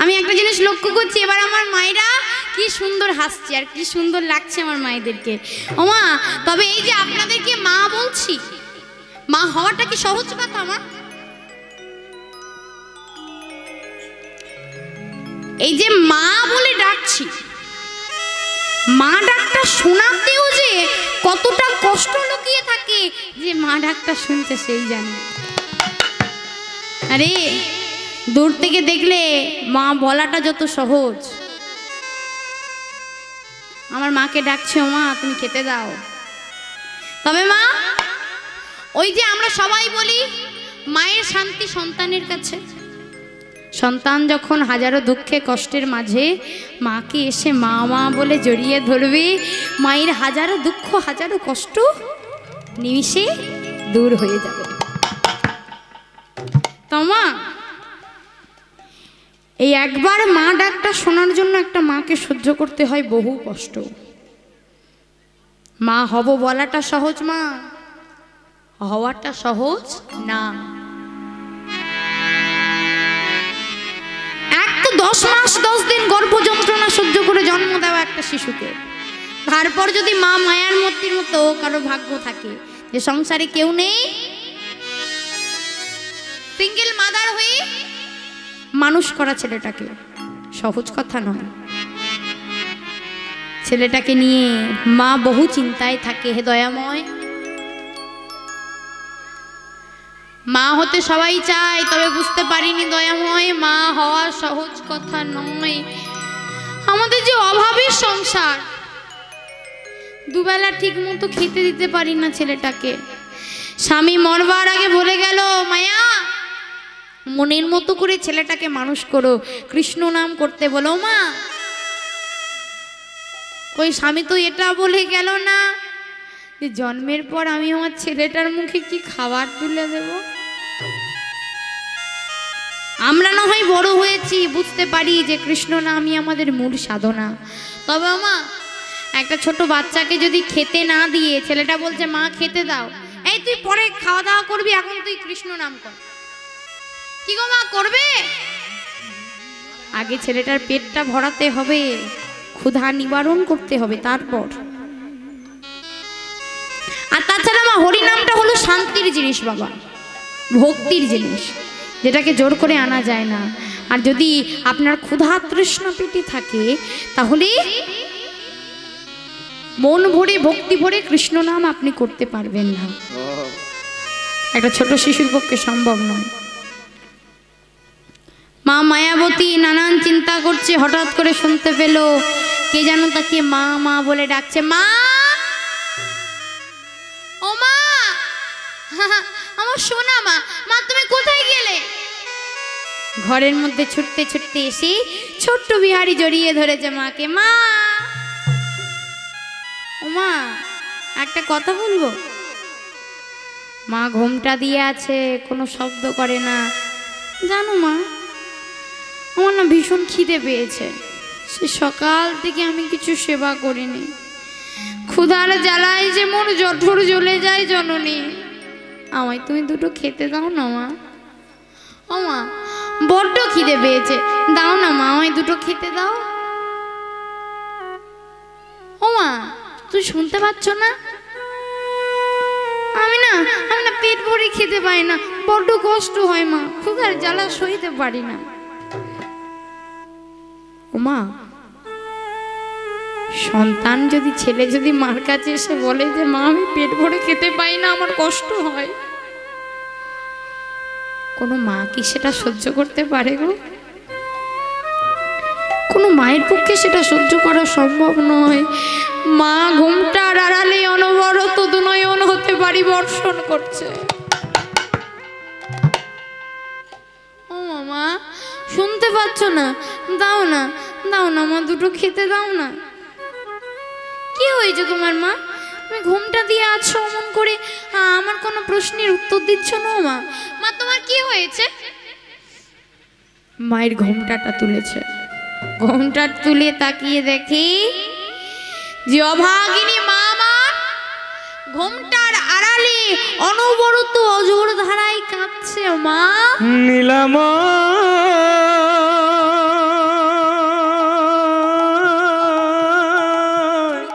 আমি একটা জিনিস লক্ষ্য করছি, এবার আমার মায়েরা কি সুন্দর হাসছে আর কি সুন্দর লাগছে আমার মায়েদেরকে। ও মা, তবে এই যে আপনাদেরকে মা বলছি, মা হওয়াটা কি সহজ কথা মা? এই যে মা বলে ডাকছি, মা ডাকটা শোনাতেও যে কতটা কষ্ট লুকিয়ে থাকে, যে মা ডাকটা শুনতে সেই জানে। আরে দূর থেকে দেখলে মা বলাটা যত সহজ, আমার মাকে ডাকছে ও মা তুমি খেতে দাও। তবে মা, ওই যে আমরা সবাই বলি মায়ের শান্তি সন্তানের কাছে। সন্তান যখন হাজারো দুঃখে কষ্টের মাঝে মাকে এসে মা মা বলে জড়িয়ে ধরবে, মায়ের হাজারো দুঃখ হাজারো কষ্ট নিমিষে দূর হয়ে যাবে। তো মা, এই একবার মা ডাকটা শোনার জন্য একটা মাকে সহ্য করতে হয় বহু কষ্ট। মা হব বলাটা সহজ, মা হওয়াটা সহজ না। 10 মাস 10 দিন গর্ভ যন্ত্রণা সহ্য করে জন্ম দেওয়া একটা শিশুকে, তারপর যদি মা মায়ার মূর্তির মতো কারো ভাগ্য থাকে যে সংসারে কেউ নেই, সিঙ্গেল মাদার হয়ে মানুষ করা ছেলেটাকে সহজ কথা নয়। ছেলেটাকে নিয়ে মা বহু চিন্তায় থাকে। হে দয়াময়, মা হতে সবাই চায়, তবে বুঝতে পারিনি দয়াময় মা হওয়া সহজ কথা নয়। আমাদের যে অভাবের সংসার, দুবেলা ঠিক মতো খেতে দিতে পারি না ছেলেটাকে। স্বামী মরবার আগে বলে গেল, মায়া মনের মতো করে ছেলেটাকে মানুষ করো, কৃষ্ণ নাম করতে বলো। মা কই স্বামী তো এটা বলে গেল না যে জন্মের পর আমি আমার ছেলেটার মুখে কি খাবার তুলে দেব। আমরা না হয় বড় হয়েছি, বুঝতে পারি যে কৃষ্ণ নামই আমাদের মূল সাধনা। তবে মা, একটা ছোট বাচ্চাকে যদি খেতে না দিয়ে ছেলেটা বলছে মা খেতে দাও, এই তুই পরে খাওয়া দাওয়া করবি, এখন তুই কৃষ্ণ নাম কর। কি গো মা, করবে? আগে ছেলেটার পেটটা ভরাতে হবে, ক্ষুধা নিবারণ করতে হবে, তারপর। আর তাছাড়া মা, হরি নামটা হলো শান্তির জিনিস বাবা, ভক্তির জিনিস, যেটাকে জোর করে আনা যায় না। আর যদি আপনার ক্ষুধা তৃষ্ণা পেটে থাকে, তাহলে মন ভরে ভক্তি ভরে কৃষ্ণ নাম আপনি করতে পারবেন না। একটা ছোট শিশুর পক্ষে সম্ভব নয়। মা মায়াবতী নানান চিন্তা করছে, হঠাৎ করে শুনতে পেল কে যেন তাকে মা মা বলে ডাকছে। মা, ও মা, আমার সোনা মা, মা তুমি কোথায় গেলে? ঘরের মধ্যে ছুটতে ছুটতে এসে ছোট্ট বিহারি জড়িয়ে ধরেছে মাকে। মা, ও মা, একটা কথা বলবো? মা ঘোমটা দিয়ে আছে, কোনো শব্দ করে না। জানো মা, আমার না ভীষণ খিদে পেয়েছে, সে সকাল থেকে আমি কিছু সেবা করিনি। ক্ষুধার জ্বালায় যে মোর জঠর জ্বলে যায় জননী, আমায় তুমি দুটো খেতে দাও না মা। ও মা, বড্ড খিদে পেয়েছে, দাও না মা, আমায় দুটো খেতে দাও। ও মা, তুই শুনতে পাচ্ছ না? আমি না পেট ভরে খেতে পাই না, বড্ড কষ্ট হয় মা, ক্ষুধার জ্বালা সইতে পারি না। ও মা, সন্তান যদি, ছেলে যদি মার কাছে এসে বলে যে মা আমি পেট ভরে খেতে পাই না, আমার কষ্ট হয়, কোনো মা কি সেটা সহ্য করতে পারে গো? কোনো মায়ের পক্ষে সেটা সহ্য করা সম্ভব নয়। মা ঘুমটার আড়ালে অনবরত দুনয়ন হতে পারি বর্ষণ করছে। ও মামা, শুনতে পাচ্ছ না? দাও না, দাও না মা, দুটো খেতে দাও না। কি হয়েছে তোমার মা? তুমি ঘুমটা দিয়ে আছো অমন করে, আমার কোনো প্রশ্নের উত্তর দিচ্ছ না মা। মা, তোমার কি হয়েছে? মায়ের ঘোমটাটা তুলেছে, ঘোমটা তুলে তাকিয়ে দেখি যে অভাগিনী মা আমার ঘোমটার আড়ালে অনবরত অজর ধারায় কাঁদছে। মা, নীলাম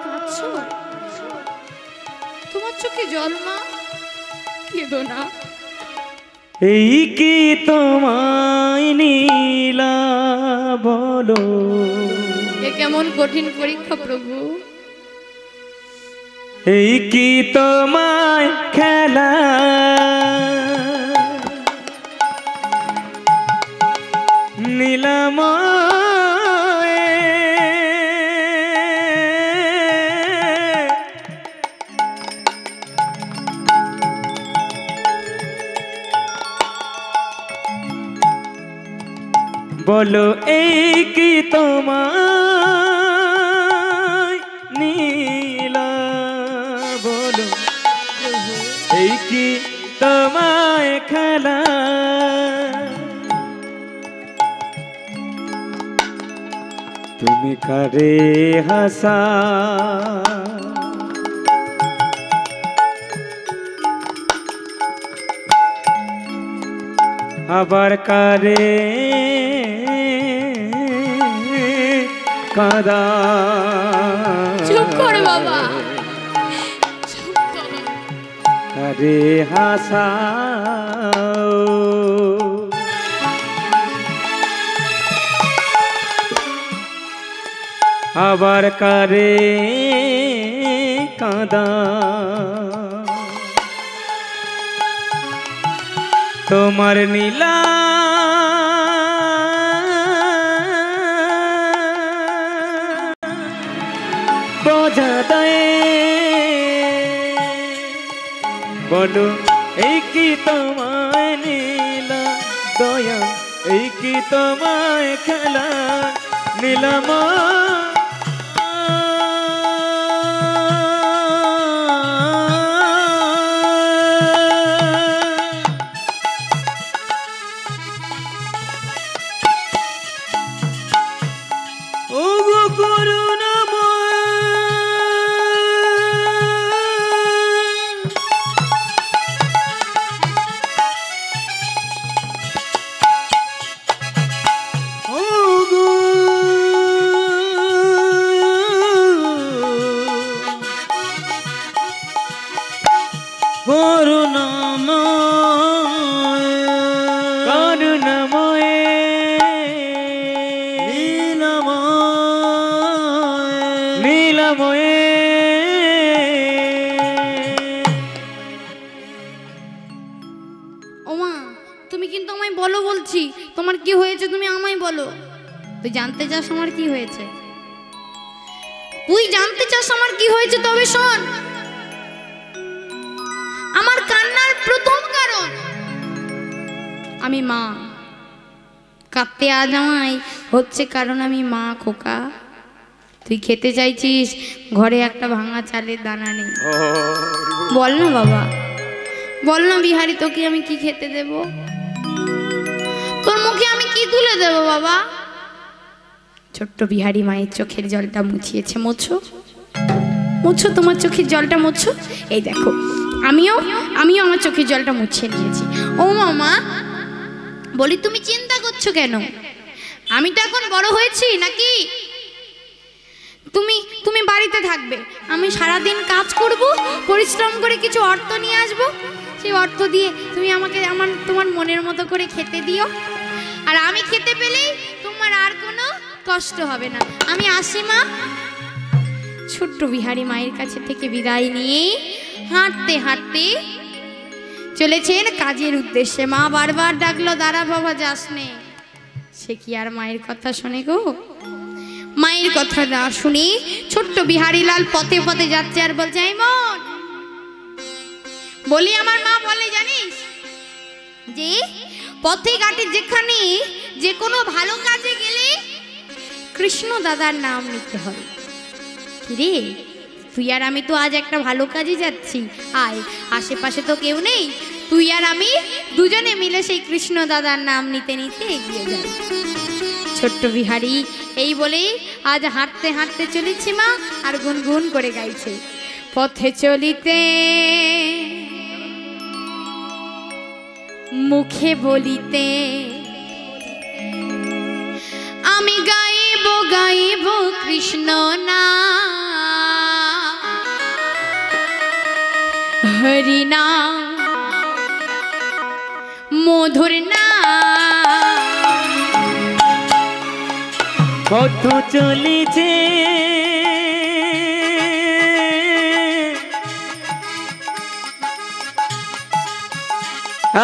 কাঁদছো? তোমার চোখে জল মা, কেঁদো না। এই কি তোমায় নীলা বলো, এ কেমন কঠিন পরীক্ষা প্রভু। এই কি তোমায় খেলা, নীলাম বলো এই কি তোমায় নীলা বলো, এই কি তোমায় খেলা, তুমি কারে হাসা, আবার কারে কাদা। চুপ করে বাবা, চুপ করো। কারে হাসা, আবার কারে কাদা, তোমার নীলা বোঝা দেয়, বলো এই কি তোমায় নীলা দয়া, এই কি তোমায় খেলা, নীলাম ও মা, তুমি কিন্তু আমায় বলো বলছি, তোমার কি হয়েছে তুমি আমায় বলো। তুই জানতে চাস আমার কি হয়েছে? তুই জানতে চাস আমার কি হয়েছে? তবে শোন, আমার কান্নার প্রথম কারণ আমি মা। কাঁদতে আজ আমায় হচ্ছে কারণ আমি মা। খোকা, তুই খেতে চাইছিস, ঘরে একটা ভাঙা চালের দানা নেই। বল না বাবা, বল না বিহারি, তোকে আমি কি খেতে দেব? তোর মুখে আমি কি তুলে দেব বাবা? ছোট্ট বিহারি মায়ের চোখের জলটা মুছিয়েছে। মোছো মোছো, তোমার চোখের জলটা মোছো। এই দেখো, আমিও আমার চোখের জলটা মুছিয়ে নিয়েছি। ও মামা, বলি তুমি চিন্তা করছো কেন? আমি তো এখন বড় হয়েছি নাকি? তুমি বাড়িতে থাকবে, আমি সারাদিন কাজ করব, পরিশ্রম করে কিছু অর্থ নিয়ে আসব। সেই অর্থ দিয়ে তুমি আমাকে তোমার মনের মতো করে খেতে দিও, আর আমি খেতে পেলেই তোমার আর কোনো কষ্ট হবে না। আমি আসি মা। ছোট্ট বিহারি মায়ের কাছে থেকে বিদায় নিয়ে হাঁটতে হাঁটতে চলেছেন কাজের উদ্দেশ্যে। মা বারবার ডাকলো, দাঁড়া বাবা, যাস নে। সে কি আর মায়ের কথা শোনে গো? মায়ের কথা না শুনে ছোট্ট বিহারি লাল পথে পথে যাচ্ছে আর বলছে, এই মন, বলি আমার মা বলে জানিস, যে পথে ঘাটে যেখানে যে কোনো ভালো কাজে গেলে কৃষ্ণ দাদার নাম নিতে হবে। কিরে, তুই আর আমি তো আজ একটা ভালো কাজে যাচ্ছি, আয়, আশেপাশে তো কেউ নেই, তুই আর আমি দুজনে মিলে সেই কৃষ্ণ দাদার নাম নিতে নিতে এগিয়ে যাই। ছোট্ট বিহারি এই বলেই আজ হাঁটতে হাঁটতে চলেছি মা, আর গুনগুন করে গাইছে, পথে চলিতে মুখে বলিতে আমি গাইব গাইব কৃষ্ণ নাম, হরি নাম মধুর নাম। পথ চলিছে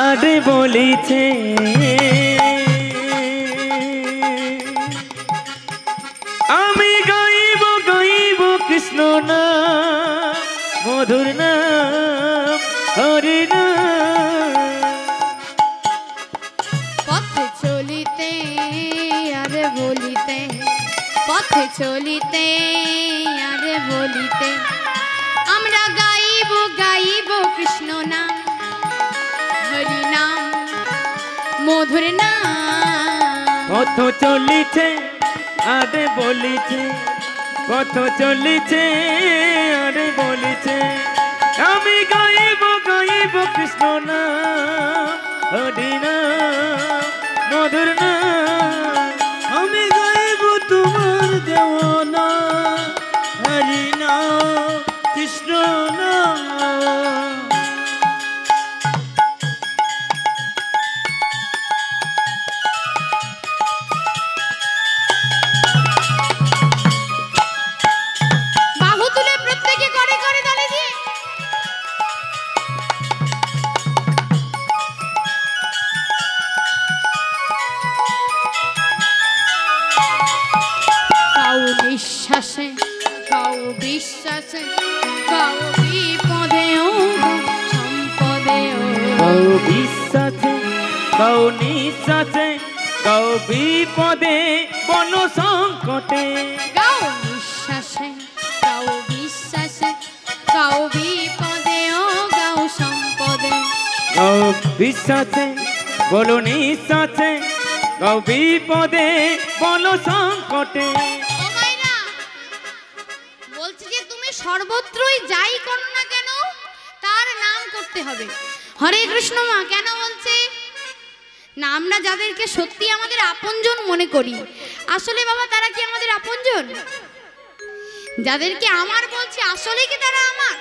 আর বলিছে আমি গাইব গাইব কৃষ্ণ নাম, মধুর নাম, হরি নাম। পথে চলিতে আরে বলিতে, পথে চলিতে আরে বলিতে আমরা গাইব গাইব কৃষ্ণ নাম, হরি নাম মধুর নাম। পথ চলিছে আরে বলিছে, পথ চলিছে আরে বলিছে আমি গাইব গাইব কৃষ্ণ নাম, হরি নাম, মধুর নাম। আমি গাইব তোমার দেওয়ানা, হরি নাম, কৃষ্ণ নাম। বাহু তুলে প্রত্যেকে করে করে তালে দিয়ে কাউ বিশ্বাসে, কাউ বিশ্বাসে, কাউ বিপদে ও সম্পদে ও, কাউ বিশ্বাসে, কাউ নিঃশ্বাসে, কাউ বিপদে বন সংকটে। কাউ নিঃশ্বাসে, কাউ বিশ্বাসে, কাউ বিপদে ও কাউ সম্পদে। কাউ বিশ্বাসে, বলো নিঃশ্বাসে, কাউ বিপদে বন সংকটে। ও মাইরা, বলছি যে তুমি সর্বত্রই যাই করো না কেন তার নাম করতে হবে। হরে কৃষ্ণ মা কেন বলছে না? আমরা যাদেরকে সত্যি আমাদের আপনজন মনে করি, আসলে বাবা তারা কি আমাদের আপনজন? যাদেরকে আমার বলছি আসলে কি তারা আমার?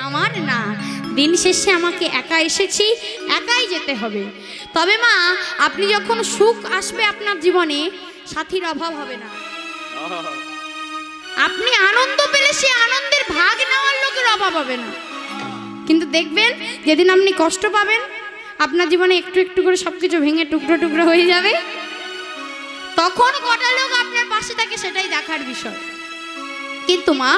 আমার না। দিন শেষে আমাকে একা এসেছি, একাই যেতে হবে। তবে মা, আপনি যখন সুখ আসবে আপনার জীবনে, সাথীর অভাব হবে না। আপনি আনন্দ পেলে সে আনন্দের ভাগ নেওয়ার লোকের অভাব হবে না। কিন্তু দেখবেন যেদিন আপনি কষ্ট পাবেন, আপনার জীবনে একটু একটু করে সবকিছু ভেঙে টুকরো টুকরো হয়ে যাবে, তখন কটা লোক আপনার পাশে থাকে সেটাই দেখার বিষয়। কিন্তু মা,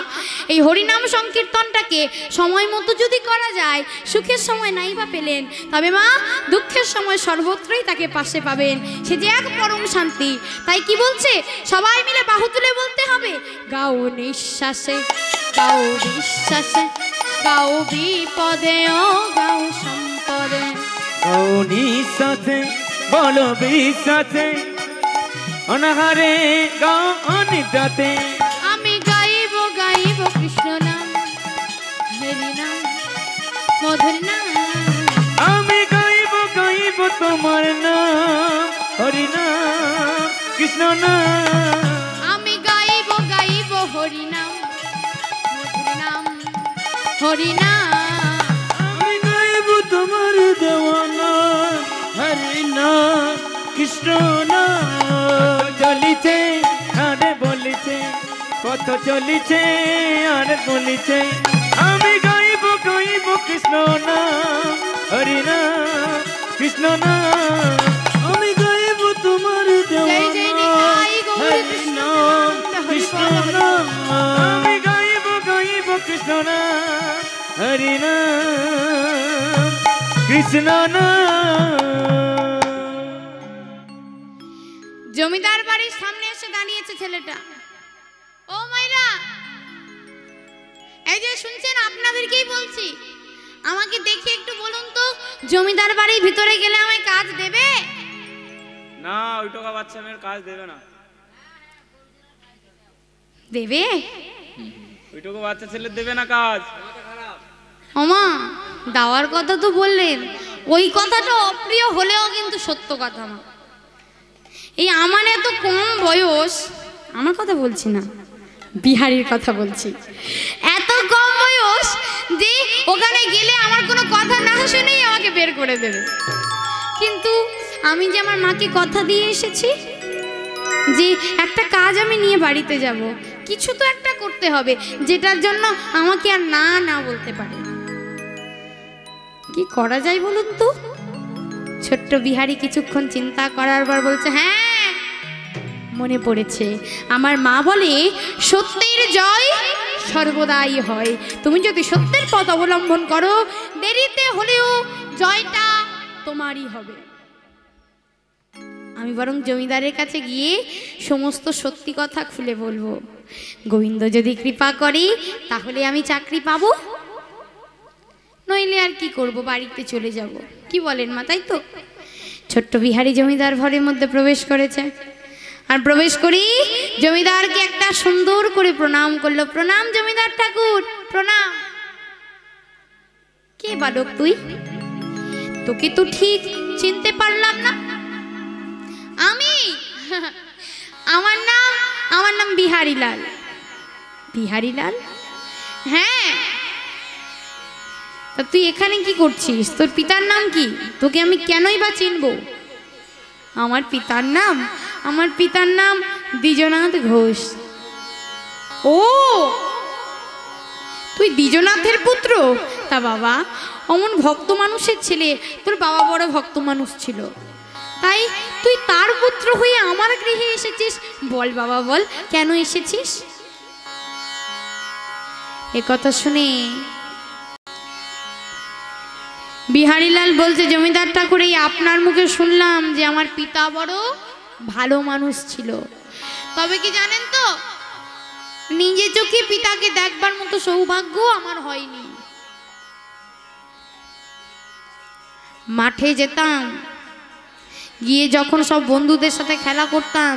এই হরিনাম সংকীর্তনটাকে সময় মতো যদি করা যায়, সুখের সময় নাই বা পেলেন, তবে মা দুঃখের সময় সর্বত্রই তাকে পাশে পাবেন, সে যে এক পরম শান্তি। তাই কি বলছে, সবাই মিলে বাহু তুলে বলতে হবে, গাও নিঃশ্বাসে, গাও বিশ্বাসে, গাও বিপদে, ও গাও সম্পদে। গাও নিঃশ্বাসে, বলো বিশ্বাসে, অনাহারে গাও অনিদ্রাতে। আমি গাইব গাইব কৃষ্ণ নাম, হরি নাম, মধুর নাম। আমি গাইব গাইব তোমার নাম, হরি নাম, কৃষ্ণ নাম। আমি গাইব গাইব হরি নাম, মধুর নাম, হরি নাম। আমি গাইব তোমার দেওয়া নাম, হরি নাম, কৃষ্ণ নাম। চলিছে আরে বলিছে, পথ চলিছে আর বলিছে, আমি গাইব গাইব কৃষ্ণ নাম, হরি নাম, কৃষ্ণ নাম। আমি গাইব তোমার দেওয়া জয় জয় নাম, নিতাই গৌর হরি কৃষ্ণ নাম, গোবিন্দ, হরি কৃষ্ণ বল, হরি নাম। বল। আমি গাইব গাইব কৃষ্ণ নাম, হরি নাম, কৃষ্ণ নাম। জমিদার বাড়ির সামনে এসে দাঁড়িয়েছে ছেলেটা। ও মাইরা, এই যে শুনছেন, আপনাদেরকেই বলছি, আমাকে দেখে একটু বলুন তো, জমিদার বাড়ির ভিতরে গেলে আমায় কাজ দেবে? না, ওই টাকা বাচ্চা মেয়ের কাজ দেবে না। দেবে? ওইটুকু বাচ্চা ছেলে দেবে না কাজ। ওমা, দাওয়ার কথা তো বললেন, ওই কথাটা অপ্রিয় হলেও কিন্তু সত্য কথা। মা, এই আমার এত কম বয়স, আমার কথা বলছি না, বিহারীর কথা বলছি, এত কম বয়স যে ওখানে গেলে আমার কোনো কথা না শুনেই আমাকে বের করে দেবে। কিন্তু আমি যে আমার মাকে কথা দিয়ে এসেছি যে একটা কাজ আমি নিয়ে বাড়িতে যাব, কিছু তো একটা করতে হবে যেটার জন্য আমাকে আর না না বলতে পারে। কি করা যায় বলুন তো? ছোট্ট বিহারী কিছুক্ষণ চিন্তা করার পর বলছে, হ্যাঁ মনে পড়েছে, আমার মা বলে সত্যের জয় সর্বদাই হয়। তুমি যদি সত্যের পথ অবলম্বন করো, দেরিতে হলেও জয়টা তোমারই হবে। আমি বরং জমিদারের কাছে গিয়ে সমস্ত সত্যি কথা খুলে বলবো। গোবিন্দ যদি কৃপা করে তাহলে আমি চাকরি পাবো, নইলে আর কি করব, বাড়িতে চলে যাব। কি বলেন মা, তাই তো? ছোট্ট বিহারী জমিদার ঘরের মধ্যে প্রবেশ করেছে, আর প্রবেশ করি জমিদারকে একটা সুন্দর করে প্রণাম করলো। প্রণাম জমিদার ঠাকুর, প্রণাম। কে বালক তুই? তোকে তো ঠিক চিনতে পারলাম না। আমি আমার নাম বিহারীলাল। বিহারীলাল? হ্যাঁ। তা তুই এখানে কি করছিস? তোর পিতার নাম কি? তোকে আমি কেনই বা চিনবো? আমার পিতার নাম দ্বিজনাথ ঘোষ। ও, তুই দ্বিজনাথের পুত্র? তা বাবা, অমন ভক্ত মানুষের ছেলে, তোর বাবা বড় ভক্ত মানুষ ছিল, তাই তুই তার পুত্র হয়ে আমার গৃহে এসেছিস। বল বাবা, বল কেন এসেছিস? এ কথা শুনে বিহারীলাল বলছে, জমিদার ঠাকুর, এই আপনার মুখে শুনলাম যে আমার পিতা বড় ভালো মানুষ ছিল, তবে কি জানেন তো, নিজে চোখে পিতাকে দেখবার মতো সৌভাগ্য আমার হয়নি। মাঠে যেতাম, গিয়ে যখন সব বন্ধুদের সাথে খেলা করতাম,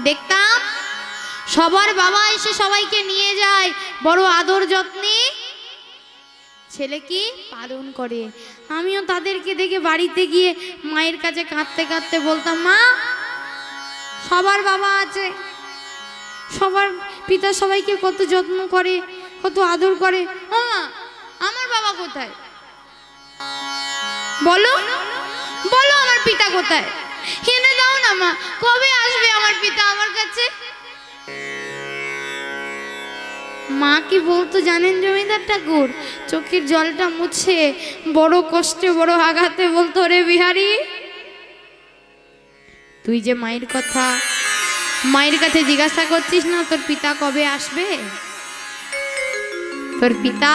দেখতাম সবার বাবা এসে সবাইকে নিয়ে যায়, বড় আদর যত্নে ছেলেকে পালন করে। আমিও তাদেরকে দেখে বাড়িতে গিয়ে মায়ের কাছে কাঁদতে কাঁদতে বলতাম, মা, সবার বাবা আছে, সবার পিতা সবাইকে কত যত্ন করে, কত আদর করে, ও মা, আমার বাবা কোথায়? বলো বলো, আমার পিতা কোথায়? এনে দাও না মা, কবে আসবে আমার পিতা আমার কাছে? মা কি বলতো জানেন জমিদার ঠাকুর? চোখের জলটা মুছে বড় কষ্টে বড় আঘাতে বলতো, রে বিহারি, তুই যে মায়ের কাছে জিজ্ঞাসা করছিস না তোর পিতা কবে আসবে? তোর পিতা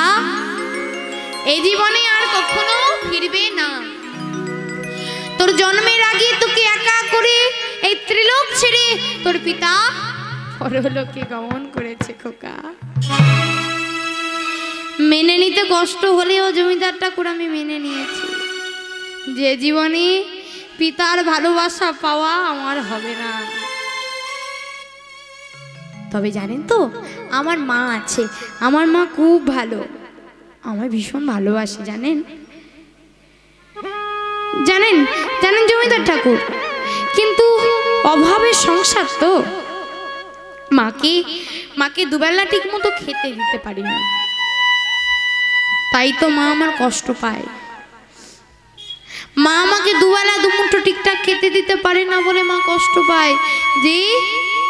এই জীবনে আর কখনো ফিরবে না। তোর জন্মের আগে তোকে একা করে এই ত্রিলোক ছেড়ে তোর পিতা পরলোকে গমন করেছে খোকা। মেনে নিতে কষ্ট হলেও জমিদার ঠাকুর আমি মেনে নিয়েছি যে জীবনে পিতার ভালোবাসা পাওয়া আমার হবে না। তবে জানেন তো আমার মা আছে, আমার মা খুব ভালো, আমার ভীষণ ভালোবাসে। জানেন জানেন জানেন জমিদার ঠাকুর, কিন্তু অভাবের সংসার তো, মাকে দুবেলা ঠিক মতো খেতে দিতে পারি না, তাই তো মা আমার কষ্ট পায়। মা আমাকে দুবেলা দুমুঠো ঠিকঠাক খেতে দিতে পারে না বলে মা কষ্ট পায় যে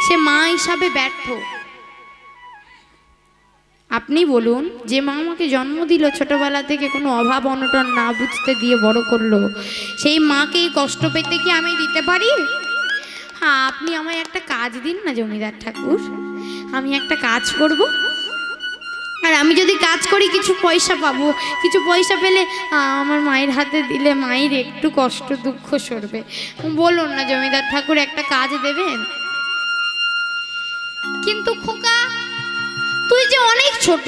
সে মা হিসাবে ব্যর্থ। আপনি বলুন, যে মা আমাকে জন্ম দিল, ছোটবেলা থেকে কোনো অভাব অনটন না বুঝতে দিয়ে বড় করলো, সেই মাকে কষ্ট পেতে কি আমি দিতে পারি? হ্যাঁ, আপনি আমায় একটা কাজ দিন না জমিদার ঠাকুর, আমি একটা কাজ করব, আর আমি যদি কাজ করি কিছু পয়সা পাবো, কিছু পয়সা পেলে আমার মায়ের হাতে দিলে মায়ের একটু কষ্ট দুঃখ সরবে। বলুন না জমিদার ঠাকুর, একটা কাজ দেবেন? কিন্তু খোকা, তুই যে অনেক ছোট,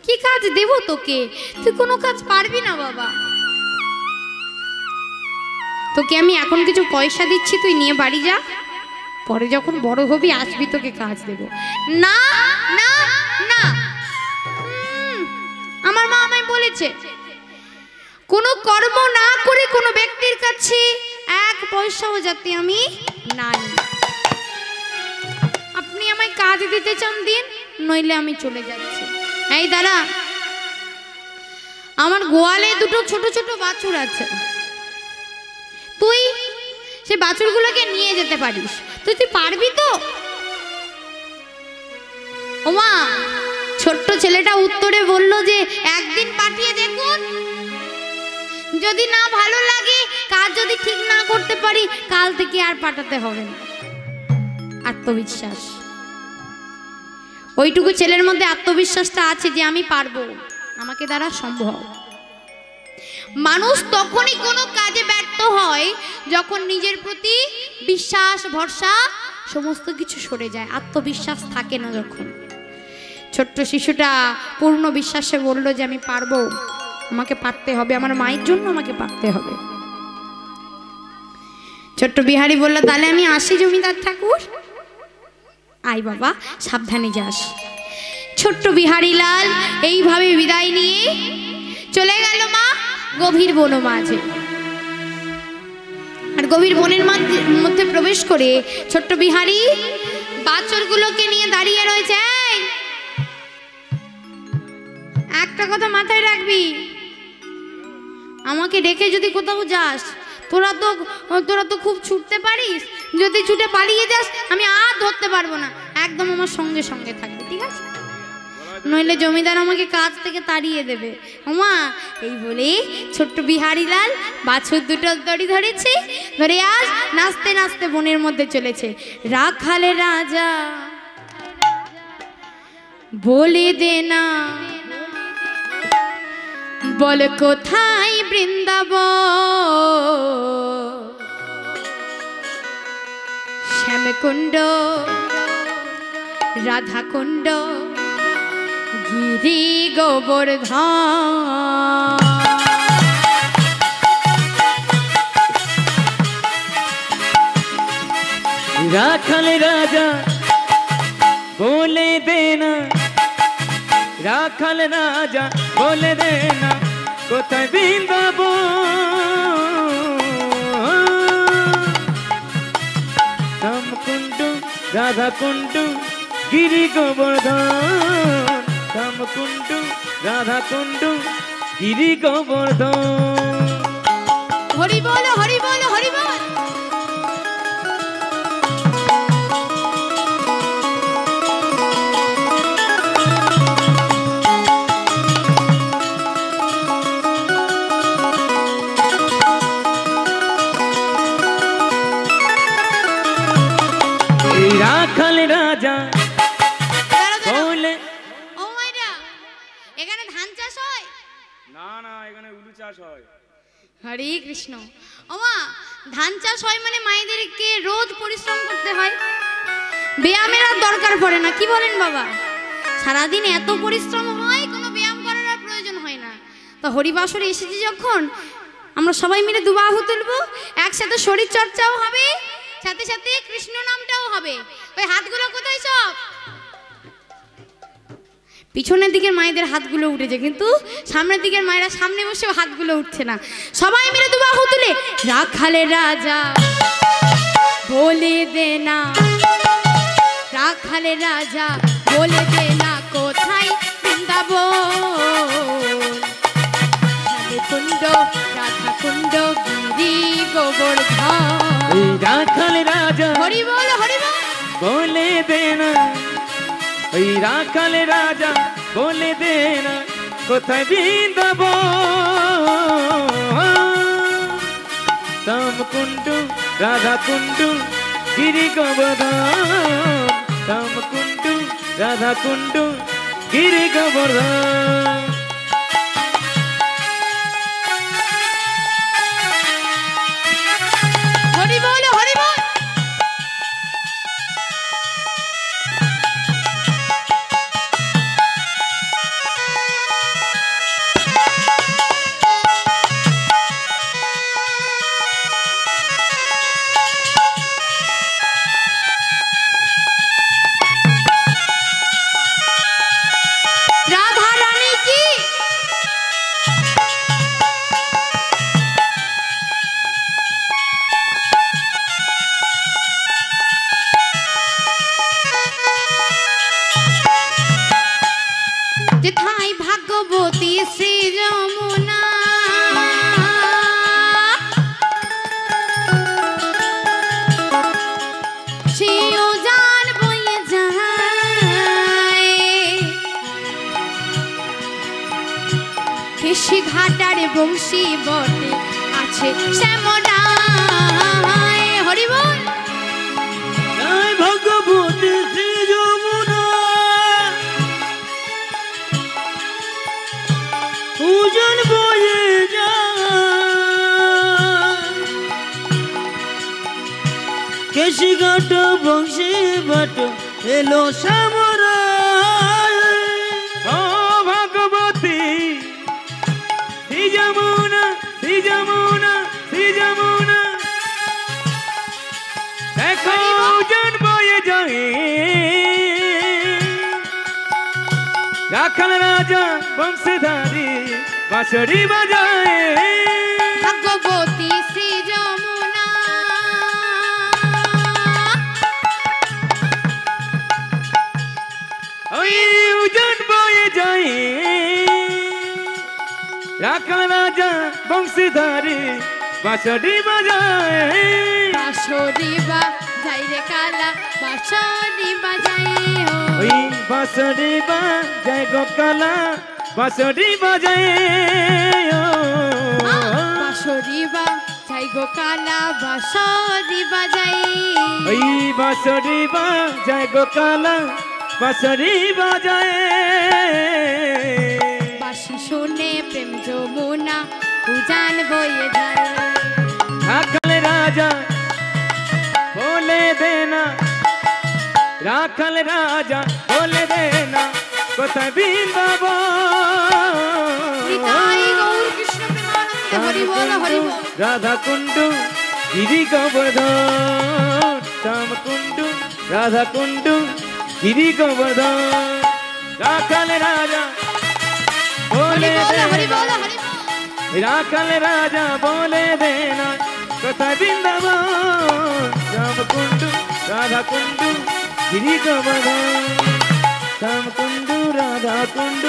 কি কাজ দেব তোকে? তুই কোনো কাজ পারবি না বাবা। তোকে আমি এখন কিছু পয়সা দিচ্ছি, তুই নিয়ে বাড়ি যা, পরে যখন বড় হবি আসবি, তোকে কাজ দেব। না না না, আমার মা আমায় বলেছে কোনো কর্ম না করে কোনো ব্যক্তির কাছে এক পয়সাও যাতে আমি না নিই। আপনি আমায় কাজ দিতে চান দিন, নইলে আমি চলে যাচ্ছি। এই দাঁড়া, আমার গোয়ালে দুটো ছোট ছোট বাছুর আছে, তুই সে বাছুরগুলোকে নিয়ে যেতে পারিস। তুই পারবি তো? ওমা, ছোট্ট ছেলেটা উত্তরে বলল যে একদিন পাঠিয়ে দেখুন, যদি না ভালো লাগে, কাজ যদি ঠিক না করতে পারি, কাল থেকে আর পাঠাতে হবে না। আত্মবিশ্বাস, ওইটুকু ছেলের মধ্যে আত্মবিশ্বাসটা আছে যে আমি পারবো, আমাকে দ্বারা সম্ভব। মানুষ তখনই কোনো কাজে ব্যর্থ হয় যখন নিজের প্রতি বিশ্বাস ভরসা সমস্ত কিছু সরে যায়, আত্মবিশ্বাস থাকে না যখন। ছোট্ট শিশুটা পূর্ণ বিশ্বাসে বলল যে আমি পারবো, আমাকে পারতে হবে, আমার মায়ের জন্য আমাকে পারতে হবে। ছোট্ট বিহারি বলল, তাহলে আমি আসি জমিদার ঠাকুর। আয় বাবা, সাবধানে যাস। ছোট্ট বিহারি লাল এইভাবে বিদায় নিয়ে চলে গেল মা গভীর বন মাঝে। আর গভীর বনের মধ্যে প্রবেশ করে ছোট্ট বিহারি বাছুরগুলোকে নিয়ে দাঁড়িয়ে রয়েছে। একটা কথা মাথায় রাখবি, আমাকে রেখে যদি কোথাও যাস, তোরা তো খুব ছুটতে পারিস, যদি ছুটে পালিয়ে যাস আমি আর ধরতে পারবো না, একদম আমার সঙ্গে সঙ্গে থাকবে, ঠিক আছে? নইলে জমিদার আমাকে কাজ থেকে তাড়িয়ে দেবে। ওমা, এই বলে ছোট্ট বিহারীলাল বাছুর দুটো দড়ি ধরেছে, ধরে আজ নাচতে নাচতে বনের মধ্যে চলেছে। রাখালে রাজা বলে দে না, বল কোথায় বৃন্দাবন, শ্যামকুণ্ড রাধাকুণ্ড গিরি গোবর্ধন। রাখাল রাজা বলে দেনা, রাখাল রাজা বলে দেনা, কোথায় বৃন্দাবন, শ্যামকুণ্ড রাধাকুণ্ড গিরি গোবর্ধন, শ্যামকুণ্ড রাধাকুণ্ড গিরি গোবর্ধন। হরি বল হরি বল হরি বল। রাখাল রাজা বলে। ও মাইরা, এখানে ধান চাষ হয়? না না, এখানে উলু চাষ হয়। হরে কৃষ্ণ। ওমা, ধান চাষ হয় মানে মায়েদেরকে রোজ পরিশ্রম করতে হয়, ব্যায়ামের আর দরকার পড়ে না, কি বলেন বাবা? সারাদিন এত পরিশ্রম হয়, কোনো ব্যায়াম করার আর প্রয়োজন হয় না। তো হরিবাসরে এসেছি যখন, আমরা সবাই মিলে দুবাহু তুলবো, একসাথে শরীর চর্চাও হবে, সাথে সাথে কৃষ্ণ নামটাও হবে। ওই হাতগুলো কোথায় সব? পিছনের দিকের মায়েদের হাতগুলো উঠেছে, কিন্তু সামনের দিকের মায়েরা সামনে বসেও হাতগুলো উঠছে না। সবাই মিলে দুবাহু তুলে রাখালে রাজা বলে দে না, রাখালে রাজা বলে দে না, কোথায় বৃন্দাবন, কুণ্ড রাধা কুণ্ড গিরি গোবর্ধন। রাখাল রাজা হরি বল হরি বল বলে দে না, ওই রাখাল রাজা বলে দে না, কোথায় বৃন্দাবন, শ্যাম কুণ্ড রাধা কুণ্ড গিরি গোবর্ধন, শ্যাম কুণ্ড রাধা কুণ্ড গিরি গোবর্ধন। হরি বল হরি বল। রাধা রানী কি যেথায় ভাগবতী শ্রী যমুনা, সেও জান বয়ে যায়, কেশি ঘাটার বংশী বটে আছে শ্যামরায়। হরি বল। ভগবতী শ্রী যমুনা পূজন বয়ে যায়, কেশি ঘাট বংশী বট এলো শ্যামরায়। ও ভগবতী শ্রী যমুনা, শ্রী যমুনা, শ্রী যমুনা, দেখো জন বয়ে যায়, রাখাল রাজা বংশধারী বাঁশরি বাজায়। ভাগবতী শ্রী যমুনা, ওই উজন বয়ে যায়, রাখাল রাজা বংশধারী বাঁশরি বাজায়। বাঁশরি বাজাই রে কালা, বাঁশরি বাজাই ও। ওই বাঁশরি বাজায় গো কালা, বাঁশরি বাজায় ও। বাঁশরি বাজাই গো কালা, বাঁশরি বাজাই। ওই বাঁশরি বাজায় গো কালা, বাঁশরি বাজায়। বাঁশি শুনে প্রেম যমুনা উজান বয়ে যায়। রাখাল রাজা বলে দে না, রাখাল রাজা বলে দে না, কোথায় বৃন্দাবন, নিতাই গৌর কৃষ্ণ প্রেমানন্দে। হরি বল হরি বল। রাধা কুণ্ড গিরি গোবর্ধন, শ্যাম কুণ্ড রাধা কুণ্ড গিরি গোবর্ধন। রাখাল রাজা বলে দে হরি বল না, হরি বল। রাখাল রাজা বলে দে না, কোথায় বৃন্দাবন, শ্যাম কুণ্ড রাধা কুণ্ড গিরি গোবর্ধন, শ্যাম কুণ্ড রাধা কুণ্ড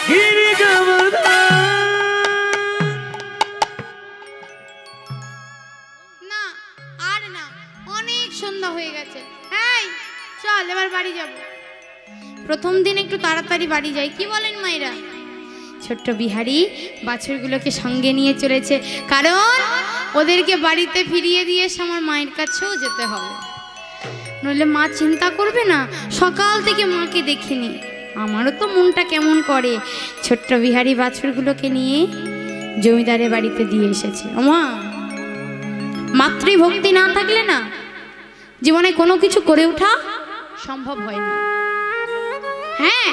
গিরি গোবর্ধন। না আর না, অনেক সন্ধ্যা হয়ে গেছে। এই চল এবার বাড়ি যাব। প্রথম দিন একটু তাড়াতাড়ি বাড়ি যাই, কি বলেন মায়েরা? ছোট্ট বিহারি বাছুরগুলোকে সঙ্গে নিয়ে চলেছে, কারণ ওদেরকে বাড়িতে ফিরিয়ে দিয়ে এসে আমার মায়ের কাছেও যেতে হবে। নইলে মা চিন্তা করবে না, সকাল থেকে মাকে দেখিনি। আমারও তো মনটা কেমন করে। ছোট্ট বিহারি বাছুরগুলোকে নিয়ে জমিদারের বাড়িতে দিয়ে এসেছে। ওমা, মাতৃভক্তি না থাকলে না জীবনে কোনো কিছু করে ওঠা সম্ভব হয় না। হ্যাঁ,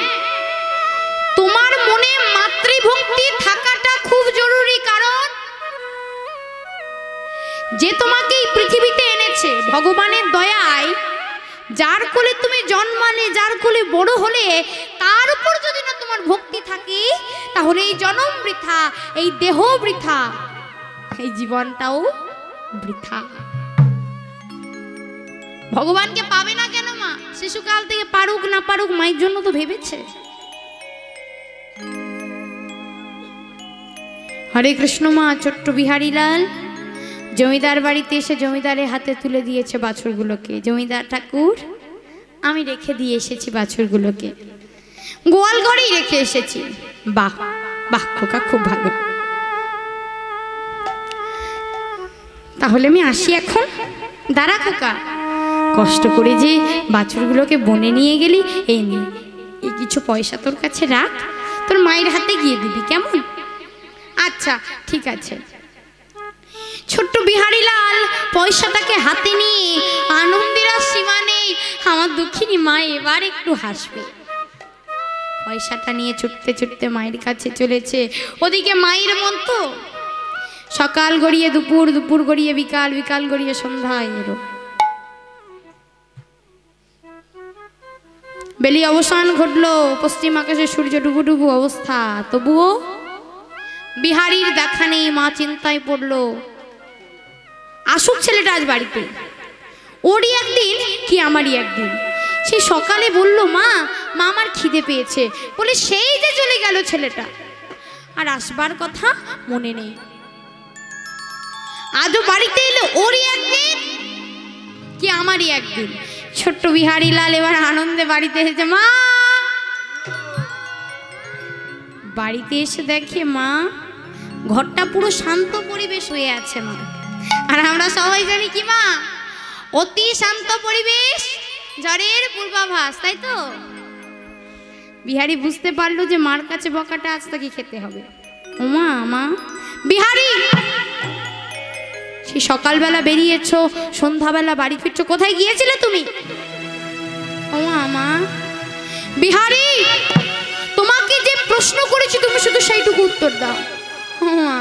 তোমার মনে মাতৃভক্তি থাকাটা খুব জরুরি, কারণ যে তোমাকে এই পৃথিবীতে এনেছে ভগবানের দয়ায়, যার কোলে তুমি জন্মালে, যার কোলে বড় হলে, তার উপর যদি না তোমার ভক্তি থাকে, তাহলে এই জন্ম বৃথা, এই দেহ বৃথা, এই জীবনটাও বৃথা। ভগবানকে পাবে না কেন মা? শিশুকাল থেকে পারুক না পারুক, মায়ের জন্য তো ভেবেছে। হরে কৃষ্ণ মা। ছোট্ট বিহারীলাল জমিদার বাড়িতে এসে জমিদারের হাতে তুলে দিয়েছে বাছুরগুলোকে। জমিদার ঠাকুর, আমি রেখে দিয়ে এসেছি বাছুরগুলোকে, গোয়াল ঘরেই রেখে এসেছি। বাহ বাহ খোকা, খুব ভালো। তাহলে আমি আসি এখন। দাঁড়া খোকা, কষ্ট করে যে বাছুরগুলোকে বনে নিয়ে গেলি, এই নিয়ে এই কিছু পয়সা তোর কাছে রাখ, তোর মায়ের হাতে গিয়ে দিবি, কেমন? আচ্ছা ঠিক আছে। ছোট্ট বিহারীলাল পয়সাটাকে হাতে নিয়ে আনন্দের আর সীমা নেই। আমার দুঃখিনী মা এবার একটু হাসবে। পয়সাটা নিয়ে ছুটতে ছুটতে মায়ের কাছে চলেছে। ওদিকে মায়ের মন তো সকাল গড়িয়ে দুপুর, দুপুর গড়িয়ে বিকাল, বিকাল গড়িয়ে সন্ধ্যা এলো। বেলি অবসান ঘটলো, পশ্চিম আকাশে সূর্য ডুবু ডুবু অবস্থা। তবুও বিহারীর দেখা নেই। মা চিন্তায় পড়লো, আসুক ছেলেটা আজ বাড়িতে, ওরই একদিন কি আমারই একদিন। সে সকালে বলল, মা মা আমার খিদে পেয়েছে বলে সেই যে চলে গেল ছেলেটা, আর আসবার কথা মনে নেই। আজও বাড়িতে এলো, ওরই একদিন কি আমারই একদিন। ছোট্ট বিহারীলাল এবার আনন্দে বাড়িতে এসেছে। মা বাড়িতে এসে দেখে মা ঘরটা পুরো শান্ত পরিবেশ হয়ে আছে। মা, আর আমরা সবাই জানি কি মা, অতি শান্ত পরিবেশ ঝড়ের পূর্বাভাস, তাই তো? বিহারী বুঝতে পারলো যে মার কাছে বকাটা আজ তাকে খেতে হবে। ও মা, মা বিহারী, সেই সকালবেলা বেরিয়েছো, সন্ধ্যাবেলা বাড়ি ফিরছো, কোথায় গিয়েছিলে তুমি? ও মা বিহারী, তোমাকে যে প্রশ্ন করেছি তুমি শুধু সেইটুকু উত্তর দাও। ও মা,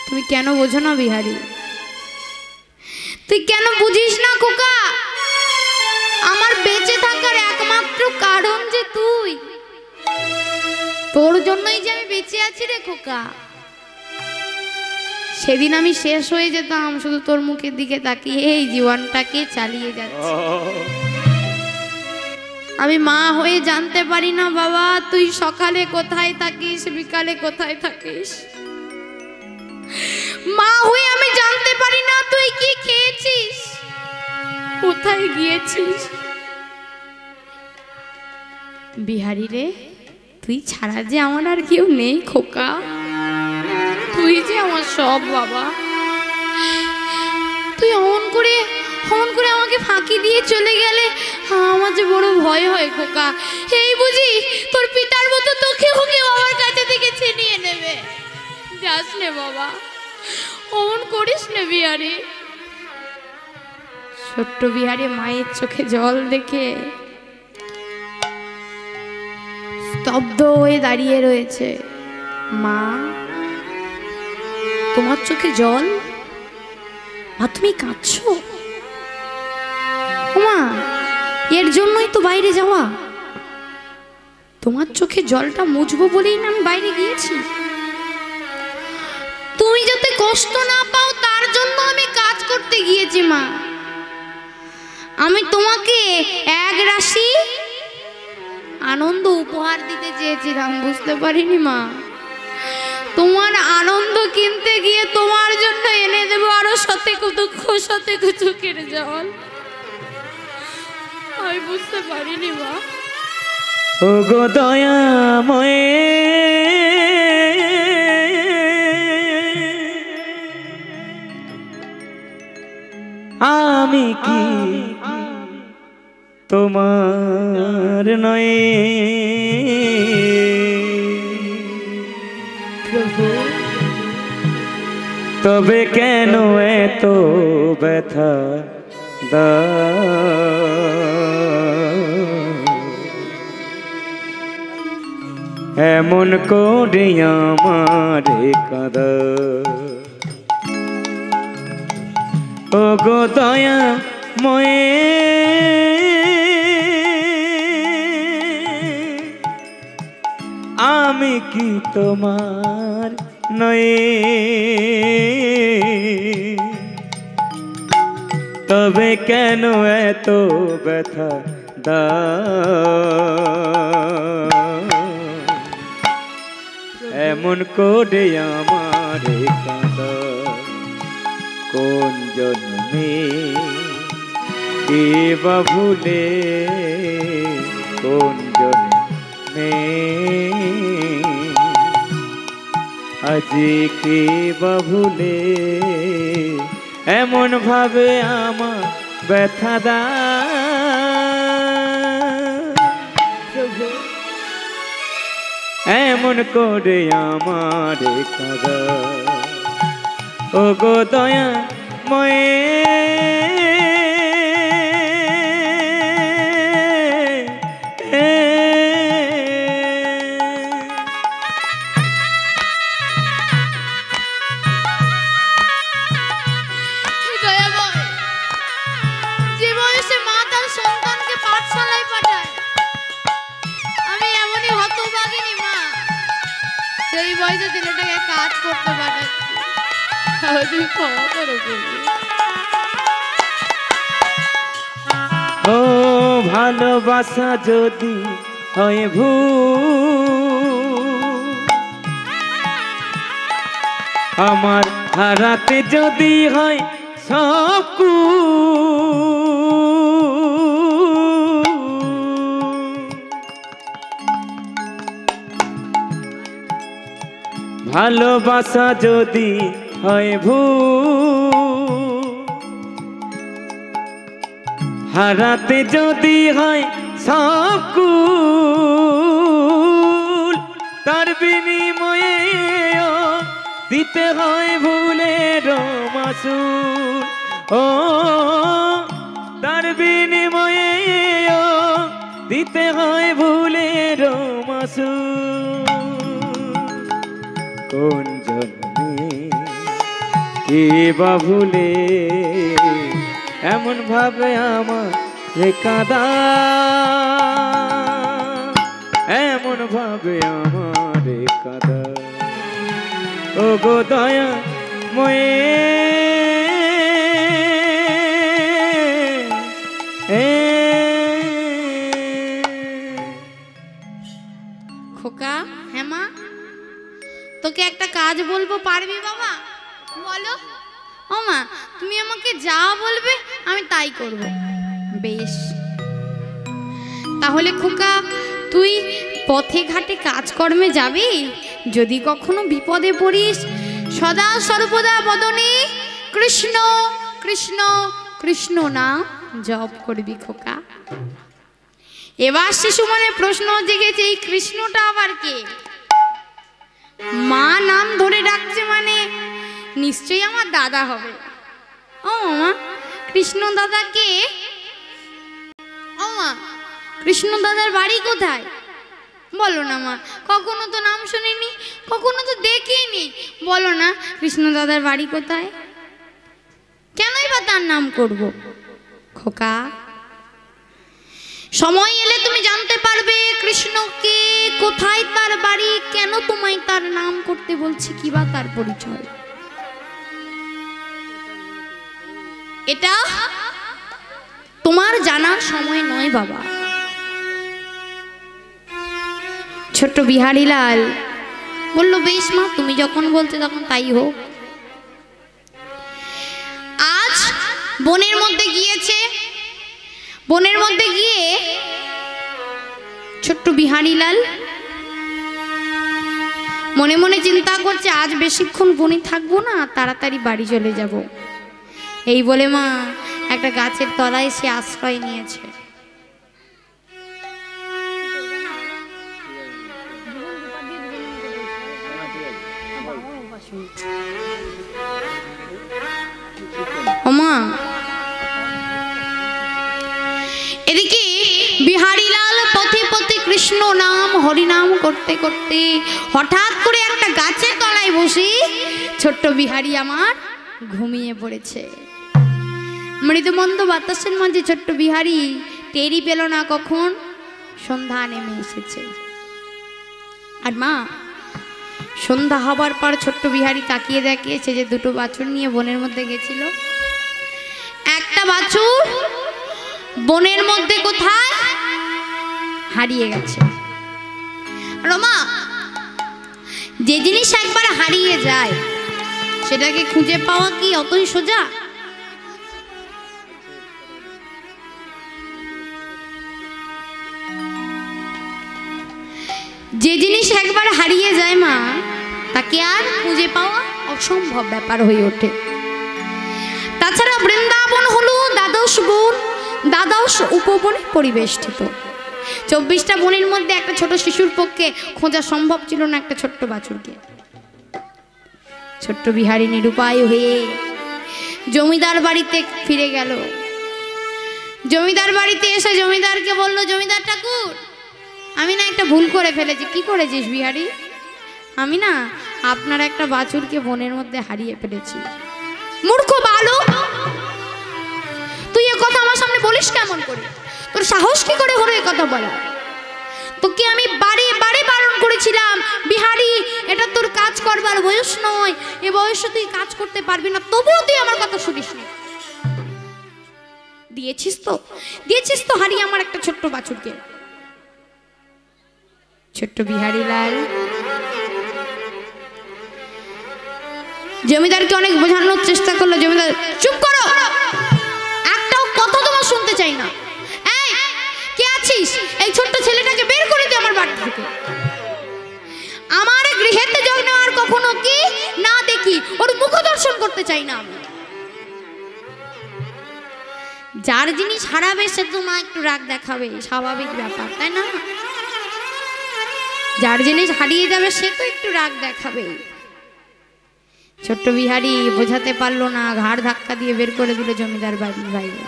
তুমি কেন বোঝো না বিহারী? তুই কেন বুঝিস না খোকা? আমার বেঁচে থাকার একমাত্র কারণ যে তুই, তোর জন্যই যে আমি বেঁচে আছি রে খোকা। সেদিন আমি শেষ হয়ে যেতাম, শুধু তোর মুখের দিকে তাকিয়ে এই জীবনটাকে চালিয়ে যাচ্ছি। আমি মা হয়ে জানতে পারি না বাবা, তুই সকালে কোথায় থাকিস, বিকালে কোথায় থাকিস। মা হয়ে আমি জানতে পারি না তুই কি খেয়েছিস, কোথায় গিয়েছিস। বিহারী রে, তুই ছাড়া যে আমার আর কেউ নেই খোকা, তুই যে আমার সব বাবা। তুই অমন করে আমাকে ফাঁকি দিয়ে চলে গেলে আমার যে বড় ভয় হয় খোকা। এই বুঝি তোর পিতার মতো তোকে ওকে আমার কাছে থেকে ছিনিয়ে নেবে। যাস নে বাবা, অমন করিস নে বিহারী। ছোট্ট বিহারী মায়ের চোখে জল দেখে স্তব্ধ হয়ে দাঁড়িয়ে রয়েছে। মা, তোমার চোখে জল? মা তুমি কাঁদছো? মা, এর জন্যই তো বাইরে যাওয়া। তোমার চোখে জলটা মুছবো বলেই না আমি বাইরে গিয়েছি। তুমি যাতে কষ্ট না পাও তার জন্য আমি কাজ করতে গিয়েছি মা। আমি তোমাকে এক রাশি আনন্দ উপহার দিতে চেয়েছিলাম, বুঝতে পারিনি মা। তোমার আনন্দ কিনতে গিয়ে তোমার জন্য এনে দেব আরো শতেক দুঃখ, শতেক চোখের জল। আমি বুঝতে পারিনি মা। ও গো দয়াময়, আমি কি তোমার নয়? তবে কেন এত ব্যথা এমন করে আমারে কাঁদা? ও গো দয়া ময়ে আমি কি তোমার নয়? তবে কেন এত ব্যথা এমন করে আমারে কাঁদা? কোন জন্মে কে বা ভুলে, কোন জন্মে আজি কে বা ভুলে এমন ভাবে আমার ব্যথা দা? এমন করে আমারে কাঁদা? ও গো দয়া ময়ে সেই বয়সে ছেলেটাকে কাজ করতে পাঠাচ্ছি, তুমি ক্ষমা করো। ও ভালোবাসা যদি হয় ভুল, আমার হারাতে যদি হয় সব ভালোবাসা যদি হয় ভুল, হারাতে যদি হয় সব কুল, তার বিনিময়ে দিতে হয় ভুলের মাসুল। ও তার বিনিময়ে দিতে হয় ভুলের মাসুল। কোন জন্মে কে বা ভুলে এমন ভাবে আমার কাঁদা? এমন ভাবে আমার কাঁদা? ও গো দয়া ময়ে খোকা। হ্যাঁ মা, তোকে একটা কাজ বলবো, পারবি বাবা? বলো। ও মা, তুমি আমাকে যা বলবে আমি তাই করব। বেশ, তাহলে খোকা তুই পথে ঘাটে কাজকর্মে যাবি, যদি কখনো বিপদে পড়িস সদা সর্বদা বদনে কৃষ্ণ কৃষ্ণ কৃষ্ণ নাম জপ করবি খোকা। এবার শিশু মনে প্রশ্ন জেগেছে, এই কৃষ্ণটা আবার কে? মা নাম ধরে ডাকছে মানে নিশ্চয়ই আমার দাদা হবে। ও মা, কৃষ্ণ দাদা কে? ও মা, কৃষ্ণ দাদার বাড়ি কোথায়? বলো না মা, কখনো তো নাম শুনিনি, কখনো তো দেখিনি। বলো না কৃষ্ণ দাদার বাড়ি কোথায়? কেনই বা তার নাম করব? খোকা, সময় এলে তুমি জানতে পারবে কৃষ্ণকে, কোথায় তার বাড়ি, কেন তোমায় তার নাম করতে বলছি, কি বা তার পরিচয়। এটা তোমার জানার সময় নয় বাবা। ছোট্ট বিহারীলাল বলল, বেশ মা, তুমি যখন বলছো তখন তাই হোক। আজ বনের মধ্যে গিয়েছে, বনের মধ্যে গিয়ে ছোট্ট বিহারীলাল মনে মনে চিন্তা করছে, আজ বেশিক্ষণ বনে থাকবো না, তাড়াতাড়ি বাড়ি চলে যাব। এই বলে মা একটা গাছের তলায় সে আশ্রয় নিয়েছে। ওমা, এদিকে বিহারীলাল পথে পথে কৃষ্ণ নাম হরিনাম করতে করতে হঠাৎ করে একটা গাছের তলায় বসে ছোট্ট বিহারী আমার ঘুমিয়ে পড়েছে। মৃদুমন্দ বাতাসের মাঝে ছোট্ট বিহারী টেরি পেল না কখন সন্ধ্যা নেমে এসেছে। আর মা, সন্ধ্যা হবার পর ছোট্ট বিহারী তাকিয়ে দেখিয়েছে যে দুটো বাছুর নিয়ে বনের মধ্যে গেছিল। একটা বাছুর বনের মধ্যে কোথায় হারিয়ে গেছে। রমা, যে জিনিস একবার হারিয়ে যায় সেটাকে খুঁজে পাওয়া কি অতই সোজা? যে জিনিস একবার হারিয়ে যায় মা, তাকে আর খুঁজে পাওয়া অসম্ভব ব্যাপার হয়ে ওঠে। তাছাড়া বৃন্দাবন হলো দ্বাদশ উপবনে পরিবেষ্টিত। 24টা বনের মধ্যে একটা ছোট শিশুর পক্ষে খোঁজা সম্ভব ছিল না একটা ছোট্ট বাছুরকে। ছোট্ট বিহারী নিরুপায় হয়ে জমিদার বাড়িতে ফিরে গেল। জমিদার বাড়িতে এসে জমিদারকে বলল, জমিদার ঠাকুর, আমি না একটা ভুল করে ফেলেছি। কি করেছিস বিহারী? আমি না আপনার একটা বাছুরকে বনের মধ্যে হারিয়ে ফেলেছি। মূর্খ বালক, তুই এ কথা আমার সামনে বলিস কেমন করে? তোর সাহস কি করে হলো এ কথা বলা? তোকে আমি বারে বারে বারণ করেছিলাম, বিহারী এটা তোর কাজ করবার বয়স নয়, এ বয়সে তুই কাজ করতে পারবি না, তবুও তুই আমার কথা শুনিস না। দিয়েছিস তো হারিয়ে আমার একটা ছোট্ট বাছুরকে। ছোট্ট বিহারী লাল জমিদারকে অনেক বোঝানোর চেষ্টা করলো। জমিদার, চুপ করো, একটাও কথা তোমার শুনতে চাই না। এই কে আছিস? এই ছোট্ট ছেলেটাকে বের করে দে আমার বাড়ি থেকে। আমার গৃহেতে যখন আর কখনো কি না দেখি, ওর মুখ দর্শন করতে চাই না আমি। যার জিনিস হারাবে সে তো মা একটু রাগ দেখাবে, স্বাভাবিক ব্যাপার, তাই না? যার জিনিস হারিয়ে যাবে সে তো একটু রাগ দেখাবে। ছোট্ট বিহারী বোঝাতে পারলো না, ঘাড় ধাক্কা দিয়ে বের করে দিল জমিদার বাড়ির বাইরে।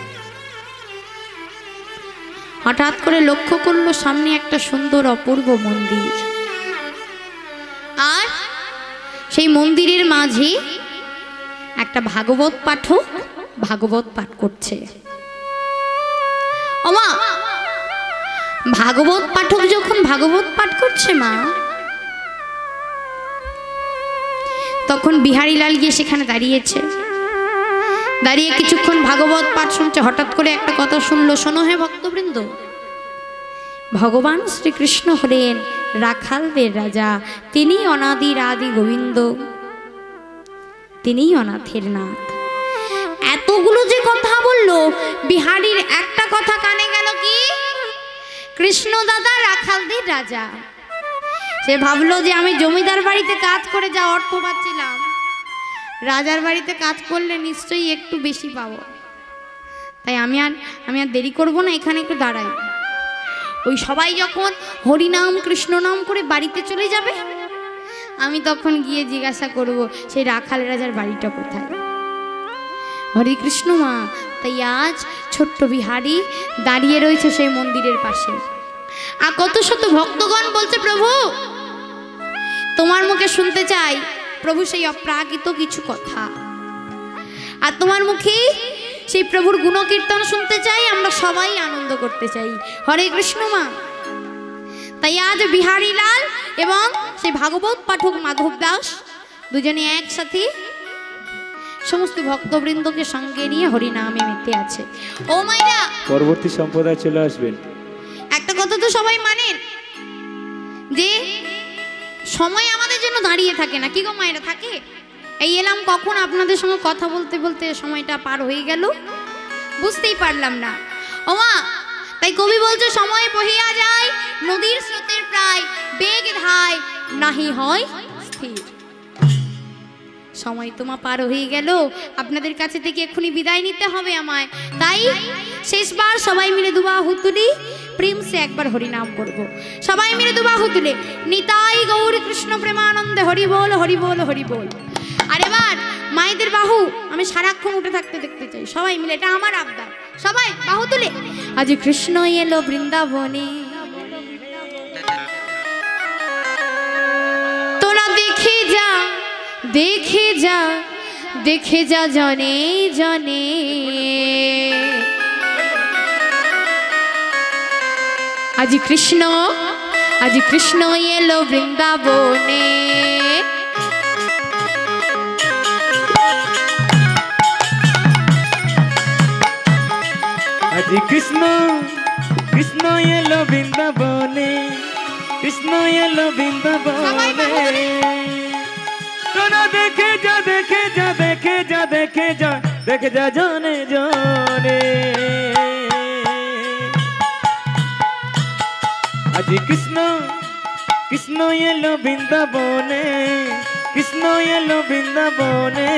হঠাৎ করে লক্ষ্য করলো সামনে একটা সুন্দর অপূর্ব মন্দির, আর সেই মন্দিরের মাঝে একটা ভাগবত পাঠক ভাগবত পাঠ করছে। ওমা, ভাগবত পাঠক যখন ভাগবত পাঠ করছে মা, তখন বিহারীলাল গিয়ে সেখানে দাঁড়িয়েছে। দাঁড়িয়ে কিছুক্ষণ ভাগবত পাঠ শুনছে। হঠাৎ করে একটা কথা শুনলো, শোনো হে ভক্তবৃন্দ, ভগবান শ্রীকৃষ্ণ হলেন রাখালদের রাজা, তিনি অনাদির আদি গোবিন্দ, তিনি অনাথের নাথ। এতগুলো যে কথা বললো, বিহারীর একটা কথা কানে গেল, কি? কৃষ্ণ দাদা রাখালদের রাজা। সে ভাবলো যে আমি জমিদার বাড়িতে কাজ করে যা অর্থ পাচ্ছিলাম, রাজার বাড়িতে কাজ করলে নিশ্চয়ই একটু বেশি পাবো। তাই আমি আর দেরি করব না, এখানে একটু দাঁড়াই। ওই সবাই যখন হরিনাম কৃষ্ণ নাম করে বাড়িতে চলে যাবে, আমি তখন গিয়ে জিজ্ঞাসা করব সেই রাখাল রাজার বাড়িটা কোথায়। হরে কৃষ্ণ মা। তাই আজ ছোট্ট বিহারী দাঁড়িয়ে রয়েছে সেই মন্দিরের পাশে। আর কত শত ভক্তগণ বলছে, প্রভু তোমার মুখে শুনতে চাই প্রভু সেই অপ্রাকৃত কিছু কথা, আর তোমার মুখে সেই প্রভুর গুণকীর্তন শুনতে চাই, আমরা সবাই আনন্দ করতে চাই। হরে কৃষ্ণ মা। তাই আজ বিহারীলাল এবং সেই ভাগবত পাঠক মাধব দাস দুজনে একসাথে সমস্ত ভক্তবৃন্দকে সঙ্গে নিয়ে হরিনামে মেতে আছে। ও মাইরা, পরবর্তী সম্প্রদায় চলে আসবেন। একটা কথা তো সবাই মানেন যে সময় আমাদের জন্য দাঁড়িয়ে থাকে না, কি গো মায়েরা? থাকে। এই এলাম কখন আপনাদের সঙ্গে কথা বলতে বলতে সময়টা পার হয়ে গেল, বুঝতেই পারলাম না। ওমা, তাই কবি বলছে, সময় বহিয়া যায় নদীর স্রোতের প্রায়, বেগ ধায় নাহি হয় স্থির। সময় তোমা পার হয়ে গেল, আপনাদের কাছে থেকে এক্ষুনি বিদায় নিতে হবে আমায়। তাই শেষবার সবাই মিলে দুবাহু তুলি, প্রেম সে একবার হরিনাম করব। সবাই মিলে দুবাহু তুলে নিতাই গৌর কৃষ্ণ প্রেমানন্দে হরি বল হরি বল হরি বল। আর এবার মায়েদের বাহু আমি সারাক্ষণ উঠে থাকতে দেখতে চাই। সবাই মিলে, এটা আমার আবদার। সবাই বাহু তুলে আজ কৃষ্ণ এলো বৃন্দাবনে, তোরা দেখে যা দেখে যা দেখে যা জনে জনে, আজ কৃষ্ণ এলো বৃন্দাবনে। আজ কৃষ্ণ কৃষ্ণ এলো বৃন্দাবনে, কৃষ্ণ এলো বৃন্দাবনে। তোরা দেখে যা দেখে যা দেখে যা দেখে যা দেখে যা জনে জনে। আজ কৃষ্ণ কৃষ্ণ এলো বৃন্দাবনে, কৃষ্ণ এলো বৃন্দাবনে।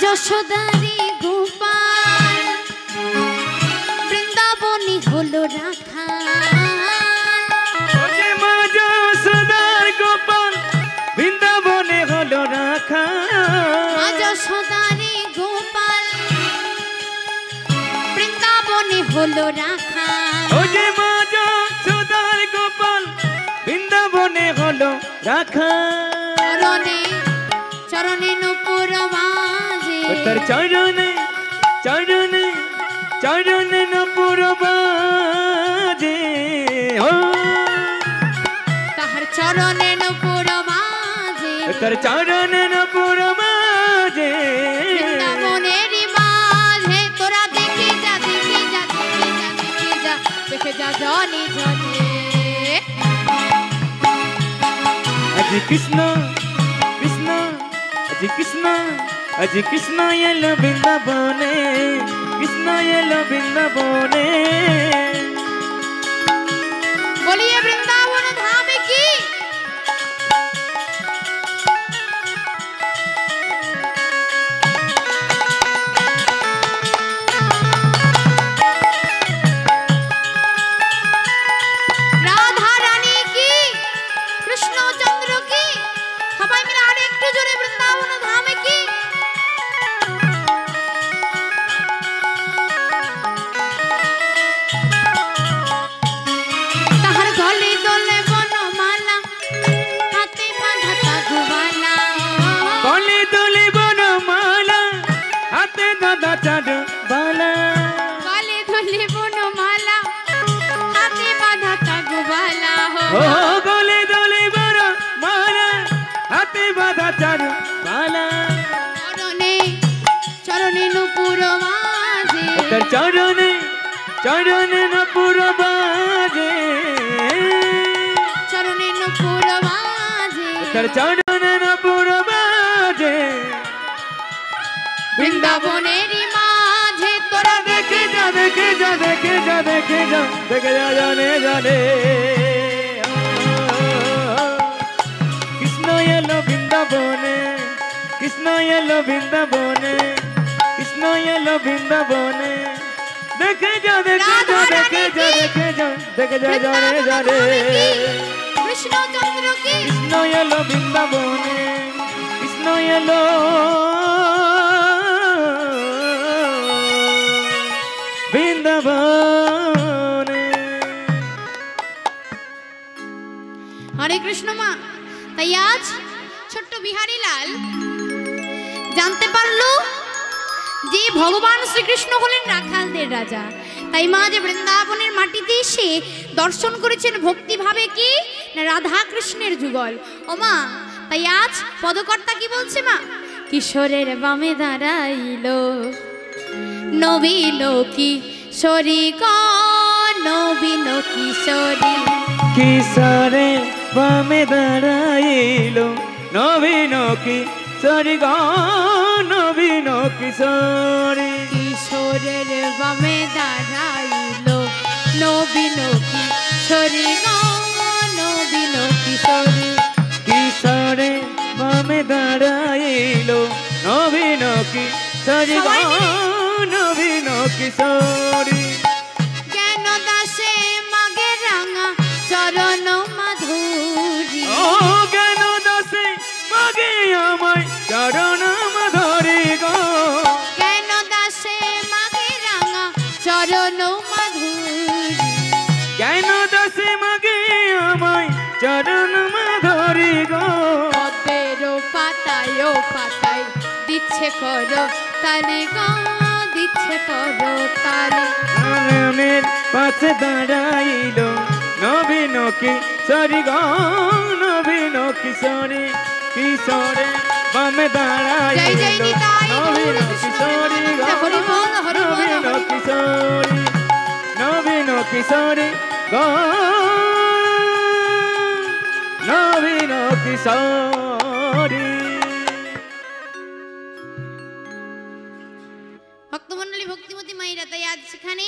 যশোদারি গোপাল বৃন্দাবনী হলো রাখা, মা যশোদার গোপাল বৃন্দাবনে হলো রাখা। মা যশোদারি গোপাল বৃন্দাবনে হলো রাখা। ও যে মা যশোদার গোপাল বৃন্দাবনে হলো রাখা। চরণে চরণে নূপুর বাজে, তার চরণে চরণে চরণে নূপুর বাজে। ও তাহার চরণে নূপুর বাজে, তার চরণে নূপুর বাজে। বৃন্দাবনেরই মাঝে তোরা দেখে যা দেখে যা দেখে যা দেখে যা দেখে যা জনে জনে। আজ কৃষ্ণ কৃষ্ণ আজ কৃষ্ণ আজ কৃষ্ণ এলো বৃন্দাবনে, কৃষ্ণ এলো বৃন্দাবনে। বলিয়ে বৃন্দাবন ধামে কি রাধা রানী কি কৃষ্ণচন্দ্র কি, সবাই মিলে আর একটু জোরে বৃন্দাবন ধামে কি। তাহার গলে দলে বনমালা, হাতে বাঁধা তাগুবালা। গলে দলে বনমালা, হাতে দাদা চাঁদ বালা। গলে দলে বনমালা, হাতে বাঁধা তাগুবালা। ও গলে দলে বনমালা, হাতে বাঁধা চাঁদ বালা। চরণে চরণে নূপুর বাজে, তার চরণে চরণে নূপুর বাজে। চরণে নূপুর বাজে। তার চরণে নূপুর বাজে। বৃন্দাবনেরই মাঝে তোরা দেখে যা দেখে যা দেখে যা দেখে যা দেখে যা জানে জানে। কৃষ্ণ এলো বৃন্দাবনে, কৃষ্ণ এলো বৃন্দাবনে, কৃষ্ণ এলো বৃন্দাবনে। দেখে যা দেখে যা দেখে যা দেখে যা দেখে যা জানে জানে। কৃষ্ণচন্দ্র কি কৃষ্ণ এলো বৃন্দাবনে, কৃষ্ণ এলো বৃন্দাবনে। হরে কৃষ্ণ মা। তাই আজ ছোট্ট বিহারী লাল জানতে পারলো যে ভগবান শ্রীকৃষ্ণ হলেন রাখালদের রাজা। তাই মা যে বৃন্দাবনের মাটিতে এসে দর্শন করেছেন ভক্তিভাবে কি না রাধা কৃষ্ণের যুগল। ও মা, তাই আজ পদকর্তা কি বলছে মা? কিশোরের বামে দাঁড়াইলো নবীন কিশোরী গ নবীন কিশোরী। কিশোরে বামে দাঁড়াইলো নবীন কিশোরী গ নবীন কিশোরী। কিশোরের বামে দাঁড়াইলো নবীন কিশোরী গ নবীন কিশোরী। কিশোরে বামে দাঁড়াইলো নবীন কিশোরী গ নবীন কিশোরী। কেন দাসে মাগে রাঙা চরণ মাধুরী। ও কেন দাসে মাগে আমায় চরণ মাধুরী গো। কেন দাসে মাগে রাঙা চরণ মাধুরী। কেন দাসে মাগে আমায় চরণ মাধুরী গো। পদ্মের পাতায় পাতায় দিচ্ছে করো তালে গো দিচ্ছে করো তালে। নয়নের পাশে দাঁড়াইলো নবীন কিশোরী গ নবীন কিশোরী। কিশোরে বামে জয় জয় দাঁড়াইলো নিতাই নবীন গৌর কৃষ্ণ কিশোরী গ হরি বল হরি বল নবীন হরি বল। কিশোরী নবীন কিশোরী গ নবীন কিশোরী। ভক্তমণ্ডলী ভক্তিমতী মায়েরা, তাই আজ সেখানে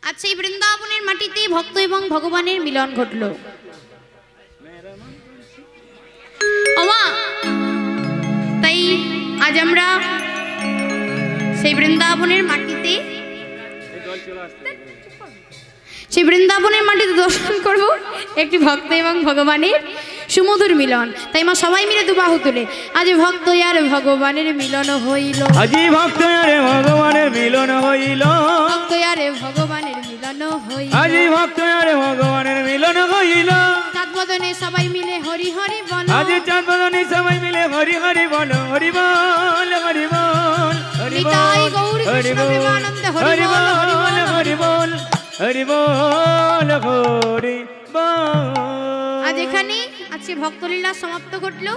আচ্ছা এই বৃন্দাবনের মাটিতে ভক্ত এবং ভগবানের মিলন ঘটলো। ওমা, তাই আজ আমরা সেই বৃন্দাবনের মাটিতে দর্শন করব একটি ভক্ত এবং ভগবানের সুমধুর মিলন। তাই মা সবাই মিলে দুবাহু তুলে আজ ভক্ত আর ভগবানের মিলন হইল। আজি ভক্ত আরে ভগবানের মিলন হইল। ভক্ত আরে ভগবানের মিলন হইল। আজি ভক্ত আরে ভগবানের মিলন হইল। চাঁদ বদনে সবাই মিলে হরি হরি বল। আজি চাঁদ বদনে সবাই মিলে হরি হরি বল হরি বল হরি বল হরি নিতাই বল গৌর হরি কৃষ্ণ বল প্রেমানন্দে হরি হরি বল বল হরি বল হরি বল হরি বল। আজ এখানে আজকে ভক্তলীলা সমাপ্ত ঘটলো।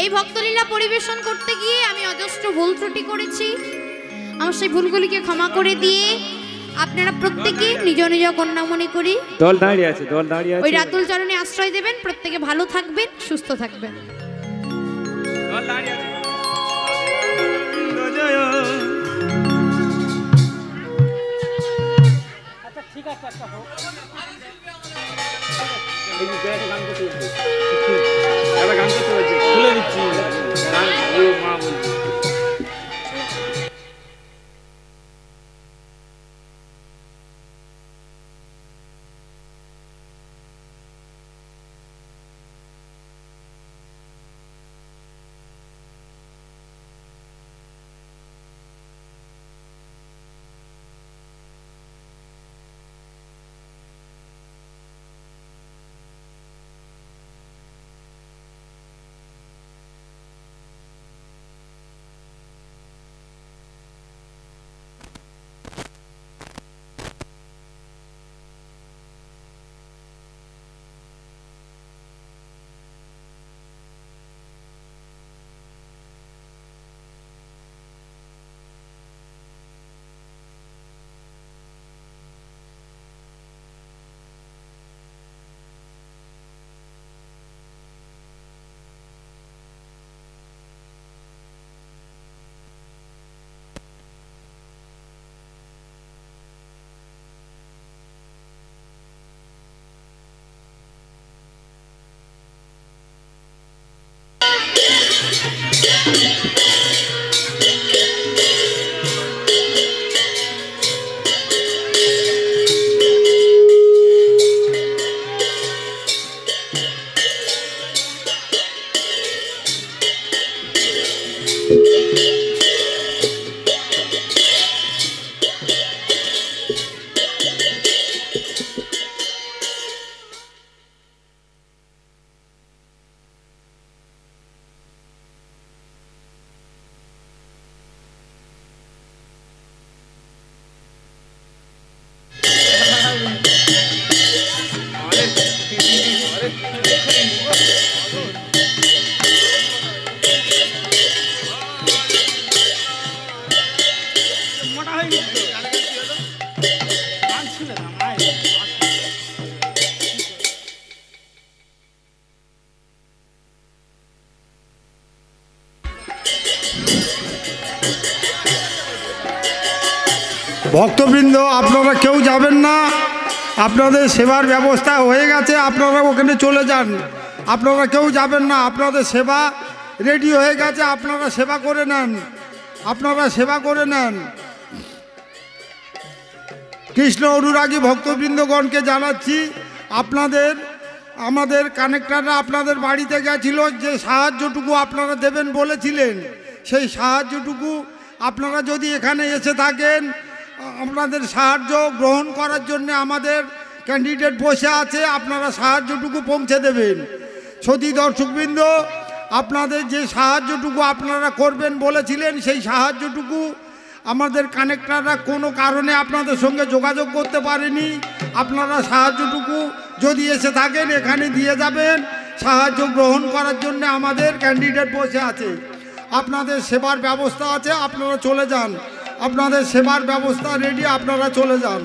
এই ভক্তলীলা পরিবেশন করতে গিয়ে আমি অজস্র ভুল ত্রুটি করেছি। আমার সেই ভুলগুলিকে ক্ষমা করে দিয়ে আপনারা প্রত্যেকে নিজ নিজ কন্যা মনে করি দল দাঁড়িয়ে আছে, দল দাঁড়িয়ে ওই আছে, রাতুল চরণে আশ্রয় দেবেন। প্রত্যেকে ভালো থাকবেন, সুস্থ থাকবেন। দল দাঁড়িয়ে আছে। আচ্ছা ঠিক আছে, একটা হোক। এই যে গান করতে বলছি, গান করতে বলছি, খুলে দিচ্ছি গান। মা বলছি ভক্তবৃন্দ আপনারা কেউ যাবেন না, আপনাদের সেবার ব্যবস্থা হয়ে গেছে, আপনারা ওখানে চলে যান। আপনারা কেউ যাবেন না, আপনাদের সেবা রেডি হয়ে গেছে, আপনারা সেবা করে নেন, আপনারা সেবা করে নেন। কৃষ্ণ অনুরাগী ভক্তবৃন্দগণকে জানাচ্ছি, আমাদের কানেক্টররা আপনাদের বাড়িতে গেছিল, যে সাহায্যটুকু আপনারা দেবেন বলেছিলেন, সেই সাহায্যটুকু আপনারা যদি এখানে এসে থাকেন, আপনাদের সাহায্য গ্রহণ করার জন্য আমাদের ক্যান্ডিডেট বসে আছে, আপনারা সাহায্যটুকু পৌঁছে দেবেন। সতী দর্শকবৃন্দ, আপনাদের যে সাহায্যটুকু আপনারা করবেন বলেছিলেন, সেই সাহায্যটুকু আমাদের কানেক্টররা কোনো কারণে আপনাদের সঙ্গে যোগাযোগ করতে পারেনি। আপনারা সাহায্যটুকু যদি এসে থাকেন এখানে দিয়ে যাবেন, সাহায্য গ্রহণ করার জন্য আমাদের ক্যান্ডিডেট বসে আছে। আপনাদের সেবার ব্যবস্থা আছে, আপনারা চলে যান, আপনাদের সেবার ব্যবস্থা রেডি, আপনারা চলে যান।